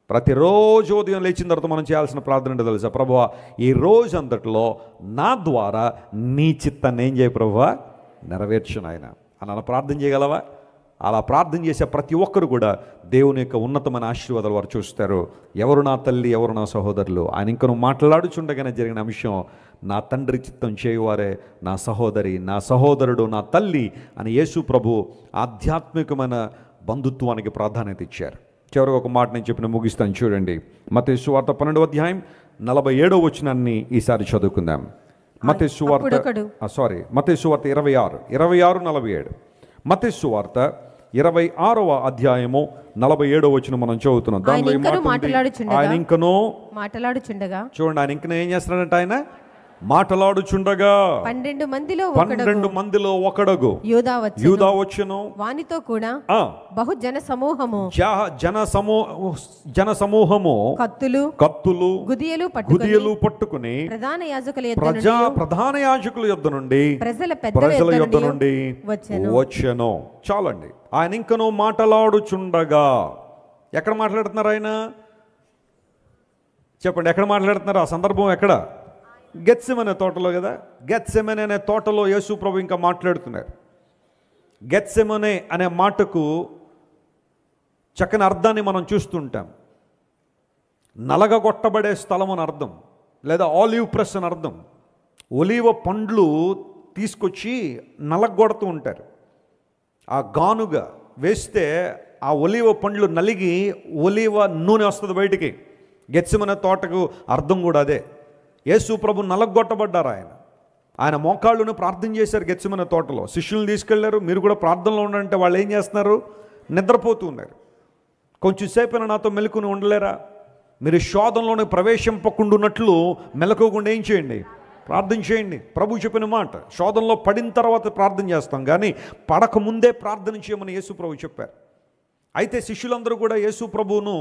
ప్రతిరోజు ఉదయం లేచిన తర్వాత మనం చేయాల్సిన ప్రార్థన ఏంటో తెలుసా? ప్రభువా, ఈ రోజు అంతట్లో నా ద్వారా నీ చిత్తాన్ని ఏం చేయ ప్రభువా, నెరవేర్చును ఆయన అని అలా ప్రార్థన చేయగలవా? అలా ప్రార్థన చేసే ప్రతి ఒక్కరు కూడా దేవుని యొక్క ఉన్నతమైన ఆశీర్వాదాలు వారు చూస్తారు. ఎవరు నా తల్లి, ఎవరు నా సహోదరులు? ఆయన ఇంకా నువ్వు మాట్లాడుచుండగానే జరిగిన అంశం, నా తండ్రి చిత్తం చేయువారే నా సహోదరి, నా సహోదరుడు, నా తల్లి అని యేసు ప్రభు ఆధ్యాత్మికమైన బంధుత్వానికి ప్రాధాన్యత ఇచ్చారు. చివరికి ఒక మాట నేను చెప్పిన ముగిస్తాను, చూడండి. మత్తయి సువార్త 12వ అధ్యాయం 47వ వచనాన్ని ఈసారి చదువుకుందాం. మత్తయి సువార్త 26:47. మత్తయి సువార్త 26వ అధ్యాయము 47వ వచనం మనం చదువుతున్నాం. దానిలో ఆయన ఇంకనూ మాట్లాడుచుండగా, చూడండి, ఆయన ఇంకనూ ఏం చేస్తున్నాడంటే ఆయన మాట్లాడుచుండగా 12 మందిలో ఒకడుగు యూదా వచ్చెను, వానితో కూడా బహు జన సమూహము కత్తులు గుదియలు పట్టుకుని ప్రధాన యాజకుల యొద్ద నుండి ప్రజల యొద్ద నుండి వచ్చెను. చాలండి. ఆయన ఇంకనూ మాట్లాడుచుండగా, ఎక్కడ మాట్లాడుతున్నారు ఆయన? చెప్పండి, ఎక్కడ మాట్లాడుతున్నారు? ఆ సందర్భం ఎక్కడ? గెత్సెమనే తోటలో కదా. గెత్సెమనే అనే తోటలో యేసు ప్రభు ఇంకా మాట్లాడుతున్నారు. గెత్సెమనే అనే మాటకు చక్కని అర్థాన్ని మనం చూస్తుంటాం. నలగగొట్టబడే స్థలం అని అర్థం, లేదా ఆలివ్ ప్రెస్ అని అర్థం. ఒలీవ పండ్లు తీసుకొచ్చి నలగొడుతూ ఉంటారు. ఆ గానుగా వేస్తే ఆ ఒలీవ పండ్లు నలిగి ఒలీవ నూనె వస్తుంది బయటికి. గెత్సెమనే తోటకు అర్థం కూడా అదే. యేసు ప్రభు నలగొట్టబడ్డారు. ఆయన మోకాళ్ళును ప్రార్థన చేశారు గెత్సెమనే తోటలో. శిష్యులను తీసుకెళ్లారు, మీరు కూడా ప్రార్థనలో ఉండంటే వాళ్ళు ఏం చేస్తున్నారు? నిద్రపోతూ ఉన్నారు. కొంచెం సేపైనా నాతో మెలకుని ఉండలేరా? మీరు శోధనలోనే ప్రవేశింపకుండా ఉన్నట్లు మెలకోకుండా ఏం చేయండి? ప్రార్థన చేయండి. ప్రభు చెప్పిన మాట, శోధనలో పడిన తర్వాత ప్రార్థన చేస్తాం కానీ పడక ముందే ప్రార్థన చేయమని యేసు ప్రభు చెప్పారు. అయితే శిష్యులందరూ కూడా యేసు ప్రభువును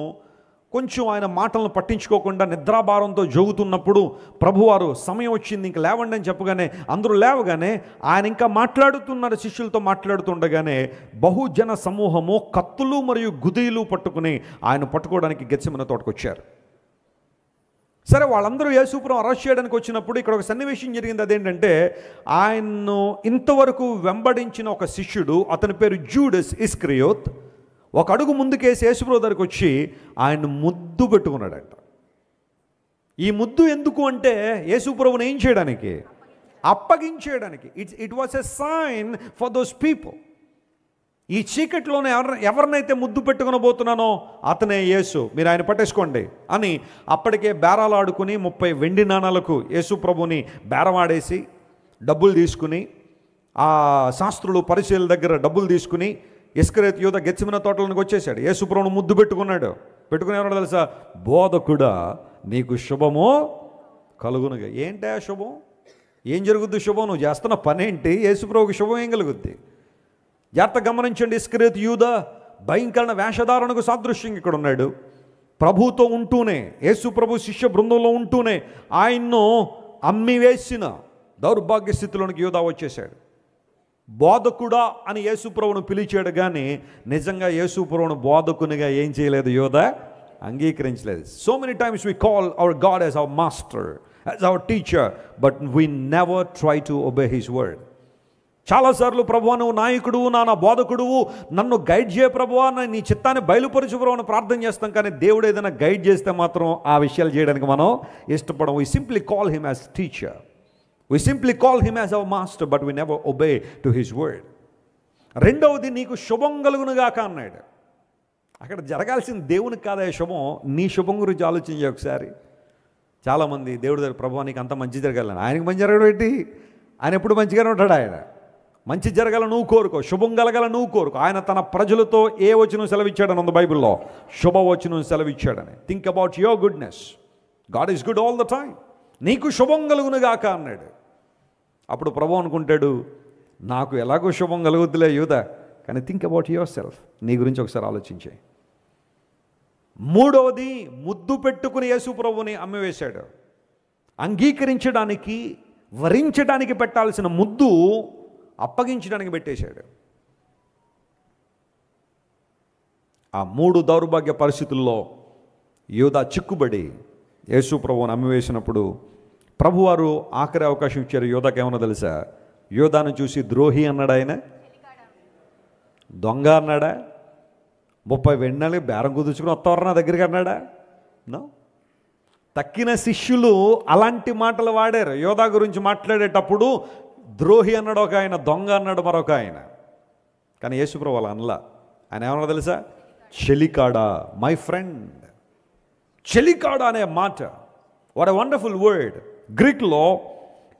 కొంచెం ఆయన మాటలను పట్టించుకోకుండా నిద్రాభారంతో జోగుతున్నప్పుడు ప్రభువారు సమయం వచ్చింది ఇంక లేవండి అని చెప్పగానే అందరూ లేవగానే ఆయన ఇంకా మాట్లాడుతున్నారు. శిష్యులతో మాట్లాడుతుండగానే బహుజన సమూహము కత్తులు మరియు గుదియలు పట్టుకుని ఆయన పట్టుకోవడానికి గెత్సెమనే తోటకు వచ్చారు. సరే, వాళ్ళందరూ యేసుప్రభువును అరెస్ట్ చేయడానికి వచ్చినప్పుడు ఇక్కడ ఒక సన్నివేశం జరిగింది. అదేంటంటే, ఆయన్ను ఇంతవరకు వెంబడించిన ఒక శిష్యుడు, అతని పేరు జూడస్ ఇస్కరియోత్, ఒక అడుగు ముందుకేసి యేసుప్రభు దగ్గరికి వచ్చి ఆయన ముద్దు పెట్టుకున్నాడంట. ఈ ముద్దు ఎందుకు అంటే యేసుప్రభువుని ఏం చేయడానికి? అప్పగించేయడానికి. It was a sign for those people. ఈ చీకట్లోనే ఎవరినైతే ముద్దు పెట్టుకునబోతున్నానో అతనే యేసు, మీరు ఆయన పట్టేసుకోండి అని అప్పటికే బేరాలు ఆడుకుని 30 వెండి నాణాలకు యేసు ప్రభుని బేరమాడేసి డబ్బులు తీసుకుని, ఆ శాస్త్రులు పరిశీలన దగ్గర డబ్బులు తీసుకుని ఇస్కరియోతు యూదా గెత్సెమనే తోటలోనికి వచ్చేసాడు. యేసు ప్రభువును ముద్దు పెట్టుకున్నాడు. పెట్టుకుని ఎవరో తెలుసా? బోధకుడా, నీకు శుభమో కలుగునుగా. ఏంటి ఆ శుభం? ఏం జరుగుద్ది శుభం? నువ్వు చేస్తున్న పని ఏంటి? యేసు ప్రభువుకి శుభం ఏం కలుగుద్ది? జాగ్రత్త గమనించండి. ఇస్కరియోతు యూదా భయంకరమైన వేషధారణకు సాదృశ్యంగా ఇక్కడ ఉన్నాడు. ప్రభుతో ఉంటూనే, యేసు ప్రభు శిష్య బృందంలో ఉంటూనే ఆయన్ను అమ్మివేసిన దౌర్భాగ్య స్థితిలోనికి యూదా వచ్చేసాడు. బోధకుడా అని యేసు ప్రభువును పిలిచాడు కానీ నిజంగా యేసు ప్రభువును బోధకునిగా ఏం చేయలేదు యూదా, అంగీకరించలేదు. So many times we call hour God as our master as our teacher, but we never try to obey his word. చాలాసార్లు ప్రభువా నువ్వు నాయకుడు, నా బోధకుడువు, నన్ను గైడ్ చేయ ప్రభువా, నీ చిత్తాన్ని బయలుపరచు ప్రభువా అని ప్రార్థన చేస్తాం. కానీ దేవుడు ఏదైనా గైడ్ చేస్తే మాత్రం ఆ విషయాలు చేయడానికి మనం ఇష్టపడం. We simply call him as teacher, we simply call him as our master, but we never obey to his word. రెండవది, నీకు శుభం కలుగునుగాక అన్నాడు. అక్కడ జరగాల్సిన దేవునికి కాదా శుభం, నీ శుభం గురించి ఆలోచించే ఒకసారి. చాలామంది దేవుడి దగ్గర ప్రభువా నీకు అంత మంచి జరగాలని, ఆయనకి మంచి జరగడం ఏంటి? ఆయన ఎప్పుడు మంచిగానే ఉంటాడు. ఆయన మంచి జరగాల నువ్వు కోరుకో, శుభం కలగాల నువ్వు కోరుకో. ఆయన తన ప్రజలతో ఏ వచనం సెలవిచ్చాడని ఉంది బైబిల్లో, శుభవచనం సెలవిచ్చాడని. Think about your goodness. God is good all the time. నీకు శుభం కలుగునుగాక అన్నాడు. అప్పుడు ప్రభు అనుకుంటాడు, నాకు ఎలాగో శుభం కలుగుద్దులే యూదా, కానీ థింక్ అబౌట్ యువర్ సెల్ఫ్. నీ గురించి ఒకసారి ఆలోచించే. మూడవది, ముద్దు పెట్టుకుని యేసు ప్రభువుని అమ్మివేశాడు. అంగీకరించడానికి, వరించడానికి పెట్టాల్సిన ముద్దు అప్పగించడానికి పెట్టేశాడు. ఆ 3 దౌర్భాగ్య పరిస్థితుల్లో యూదా చిక్కుబడి యేసు ప్రభువుని అమ్మివేసినప్పుడు ప్రభువారు ఆఖరి అవకాశం ఇచ్చారు. యూదాకి ఏమన్నా తెలుసా? యూదాను చూసి ద్రోహి అన్నాడు ఆయన, దొంగ అన్నాడా, 30 వెన్నెలు బేరం కుదుర్చుకుని వస్తావరా నా దగ్గరికి అన్నాడా? నో. తక్కిన శిష్యులు అలాంటి మాటలు వాడారు. యోధా గురించి మాట్లాడేటప్పుడు ద్రోహి అన్నాడు ఒక ఆయన, దొంగ అన్నాడు మరొక ఆయన. కానీ యేసుప్రభు అలా అనలా. ఆయన ఏమన్నా తెలుసా? చెలికాడా, మై ఫ్రెండ్. చెలికాడా అనే మాట, వాట్ ఎ వండర్ఫుల్ వర్డ్. గ్రీక్లో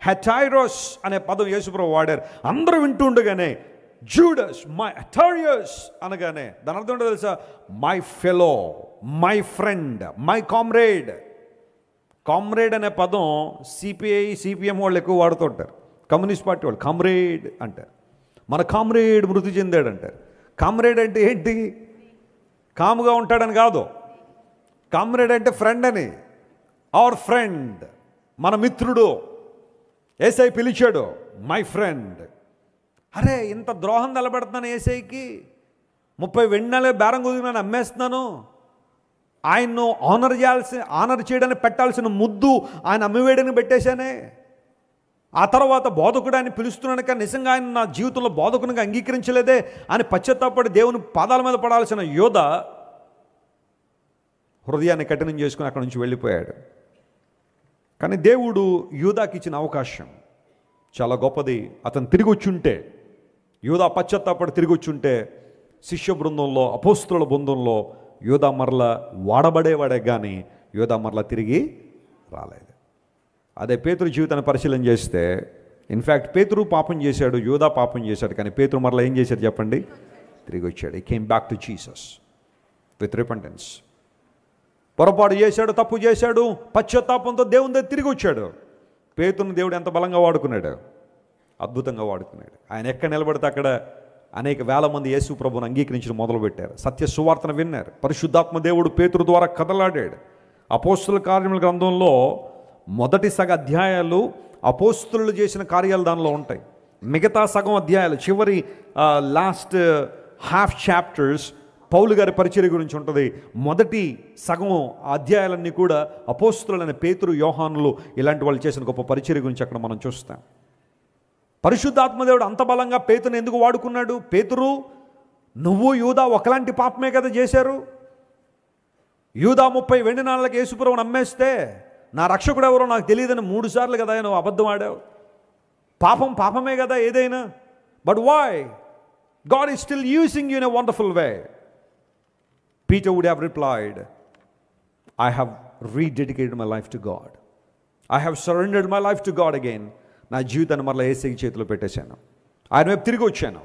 హెటైరోస్ అనే పదం యేసుప్రభు వాడారు. అందరూ వింటుండగానే జూడస్, మై హెటైరియస్ అనగానే దాని అర్థం ఏంటో తెలుసా? My fellow, my friend, my comrade. Comrade అనే పదం సిపిఐ, సిపిఎం వాళ్ళు ఎక్కువ వాడుతుంటారు. కమ్యూనిస్ట్ పార్టీ వాళ్ళు కామ్రేడ్ అంటారు. మన కామ్రేడ్ మృతి చెందాడు అంటారు. కామ్రేడ్ అంటే ఏంటి? కాముగా ఉంటాడని కాదు. కామ్రేడ్ అంటే ఫ్రెండ్ అని. అవర్ ఫ్రెండ్, మన మిత్రుడు. ఏసై పిలిచాడు మై ఫ్రెండ్. అరే ఇంత ద్రోహం నిలబెడుతున్నాను ఏసైకి, 30 వెన్నెలే బేరం కుదిరినాను అమ్మేస్తున్నాను. ఆయన్ను ఆనర్ చేయడానికి పెట్టాల్సిన ముద్దు ఆయన అమ్మివేయడానికి పెట్టేశానే. ఆ తర్వాత బోధకుడు ఆయన పిలుస్తున్నాను కానీ నిజంగా ఆయన నా జీవితంలో బోధకునిగా అంగీకరించలేదే అని పశ్చాత్తాపడి దేవుని పాదాల మీద పడాల్సిన యోధా హృదయాన్ని కఠినం చేసుకుని అక్కడి నుంచి వెళ్ళిపోయాడు. కానీ దేవుడు యూదాకి ఇచ్చిన అవకాశం చాలా గొప్పది. అతను తిరిగి వచ్చుంటే, యూదా పశ్చాత్తాపడి తిరిగి వచ్చుంటే, శిష్య బృందంలో, అపోస్తుల బృందంలో యూదా మరల వాడబడేవాడే కానీ యూదా మరల తిరిగి రాలేదు. అదే పేతురు జీవితాన్ని పరిశీలన చేస్తే, ఇన్ఫ్యాక్ట్ పేతురు పాపం చేశాడు, యూదా పాపం చేశాడు, కానీ పేతురు మరల ఏం చేశాడు చెప్పండి? తిరిగి వచ్చాడు. ఈ came back to Jesus with repentance. పొరపాటు చేశాడు, తప్పు చేశాడు, పశ్చాత్తాపంతో దేవుని దగ్గర తిరిగి వచ్చాడు. పేతురుని దేవుడు ఎంత బలంగా వాడుకున్నాడు, అద్భుతంగా వాడుకున్నాడు. ఆయన ఎక్కడ నిలబడితే అక్కడ అనేక వేల మంది యేసు ప్రభువుని అంగీకరించడం మొదలుపెట్టారు. సత్య సువార్తను విన్నారు. పరిశుద్ధాత్మ దేవుడు పేతురు ద్వారా కదలాడాడు. అపోస్తుల కార్యముల గ్రంథంలో మొదటి సగ అధ్యాయాలు అపోస్తులు చేసిన కార్యాలు దానిలో ఉంటాయి. మిగతా సగం అధ్యాయాలు, చివరి లాస్ట్ హాఫ్ చాప్టర్స్ పౌలు గారి పరిచర్య గురించి ఉంటుంది. మొదటి సగం అధ్యాయాలన్నీ కూడా అపోస్తులైన పేతురు, యోహానులు ఇలాంటి వాళ్ళు చేసిన గొప్ప పరిచర్య గురించి అక్కడ మనం చూస్తాం. పరిశుద్ధాత్మదేవుడు అంత బలంగా పేతురుని ఎందుకు వాడుకున్నాడు? పేతురు, నువ్వు యూదా ఒకలాంటి పాపమే కదా చేశారు. యూదా 30 వెండి నాణాలకు యేసుప్రభువుని అమ్మేస్తే నా రక్షకుడు ఎవరో నాకు తెలియదని 3 సార్లు కదా నువ్వు అబద్ధం ఆడావు. పాపం పాపమే కదా ఏదైనా. But why God is still using you in a wonderful way. Peter would have replied, I have rededicated my life to God. I have surrendered my life to God again. నా జీవితాన్ని మరలా యేసయ్య చేతిలో పెట్టేశాను, ఆయన వైపు తిరిగి వచ్చాను.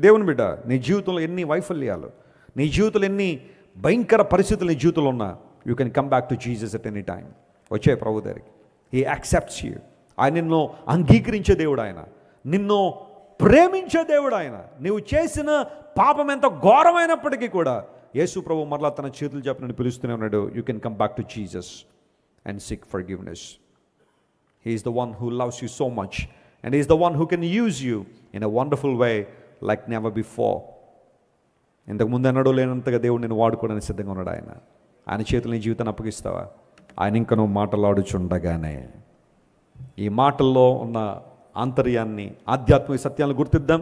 దేవుని బిడ్డ, నీ జీవితంలో ఎన్ని వైఫల్యాలు, నీ జీవితంలో ఎన్ని భయంకర పరిస్థితులు నీ జీవితంలో ఉన్నా, you can come back to Jesus at any time. వచ్చే ప్రభు దగ్గరికి. He accepts you. ఆయన నిన్ను అంగీకరించే దేవుడు, ఆయన నిన్ను ప్రేమించే దేవుడు. ఆయన నీవు చేసిన పాపం ఎంత ఘోరమైనప్పటికీ కూడా యేసు ప్రభు మరలా తన చేతులు చెప్పినట్టు పిలుస్తూనే ఉన్నాడు. You can come back to Jesus and seek forgiveness. He is the one who loves you so much, and He is the one who can use you in a wonderful way like never before. ఇంతకు ముందు ఎన్నడూ లేనంతగా దేవుడు నేను వాడుకోవడానికి సిద్ధంగా ఉన్నాడు. ఆయన చేతులు నీ జీవితాన్ని అప్పగిస్తావా? ఆయన ఇంకా నువ్వు మాటలాడుచుండగానే ఈ మాటల్లో ఉన్న ఆంతర్యాన్ని, ఆధ్యాత్మిక సత్యాలను గుర్తిద్దాం.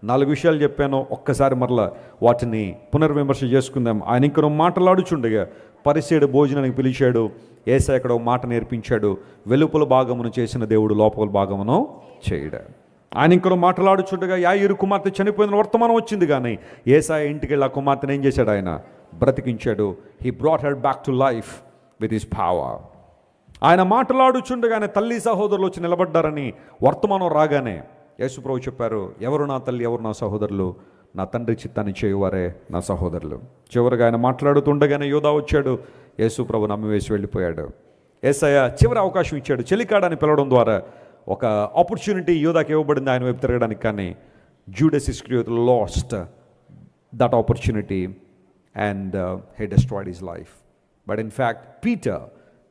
4 విషయాలు చెప్పాను, ఒక్కసారి మరలా వాటిని పునర్విమర్శ చేసుకుందాం. ఆయన ఇంకనో మాటలాడుచుండగా పరిసేడు భోజనానికి పిలిచాడు. యేసయ్య అక్కడ ఒక మాట నేర్పించాడు, వెలుపల భాగమును చేసిన దేవుడు లోపల భాగమును చేయడా. ఆయన ఇంకనో మాటలాడుచుండగా యాయిరు కుమార్తె చనిపోయిన వర్తమానం వచ్చింది, కానీ యేసయ్య ఇంటికి వెళ్ళి ఆ కుమార్తెను ఏం చేశాడు? ఆయన బ్రతికించాడు. He brought her back to life with his power. ఆయన మాటలాడుచుండగానే తల్లి సహోదరులు వచ్చి నిలబడ్డారని వర్తమానం రాగానే యేసుప్రభు చెప్పారు, ఎవరు నా తల్లి, ఎవరు నా సహోదరులు? నా తండ్రి చిత్తాన్ని చేయువారే నా సహోదరులు. చివరిగా ఆయన మాట్లాడుతుండగానే యోధా వచ్చాడు. యేసుప్రభు నమ్మివేసి వెళ్ళిపోయాడు. యేసయ్య చివరి అవకాశం ఇచ్చాడు. చెలికాడని పిలవడం ద్వారా ఒక ఆపర్చునిటీ యోధాకి ఇవ్వబడింది ఆయన వైపు తిరగడానికి. కానీ Judas Iscariot lost that opportunity and he destroyed his life. But in fact, Peter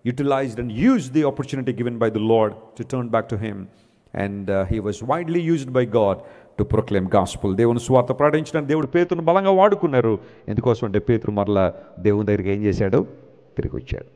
utilized and used the opportunity given by the Lord to turn back to him, and he was widely used by God to proclaim gospel. దేవుని స్వార్థ ప్రకటించడానికి దేవుడు పేతురును బలంగా వాడుకున్నారు. ఎందుకోసం అంటే పేతురు మరలా దేవుని దగ్గరికి ఏం చేశాడు? తిరిగి వచ్చాడు.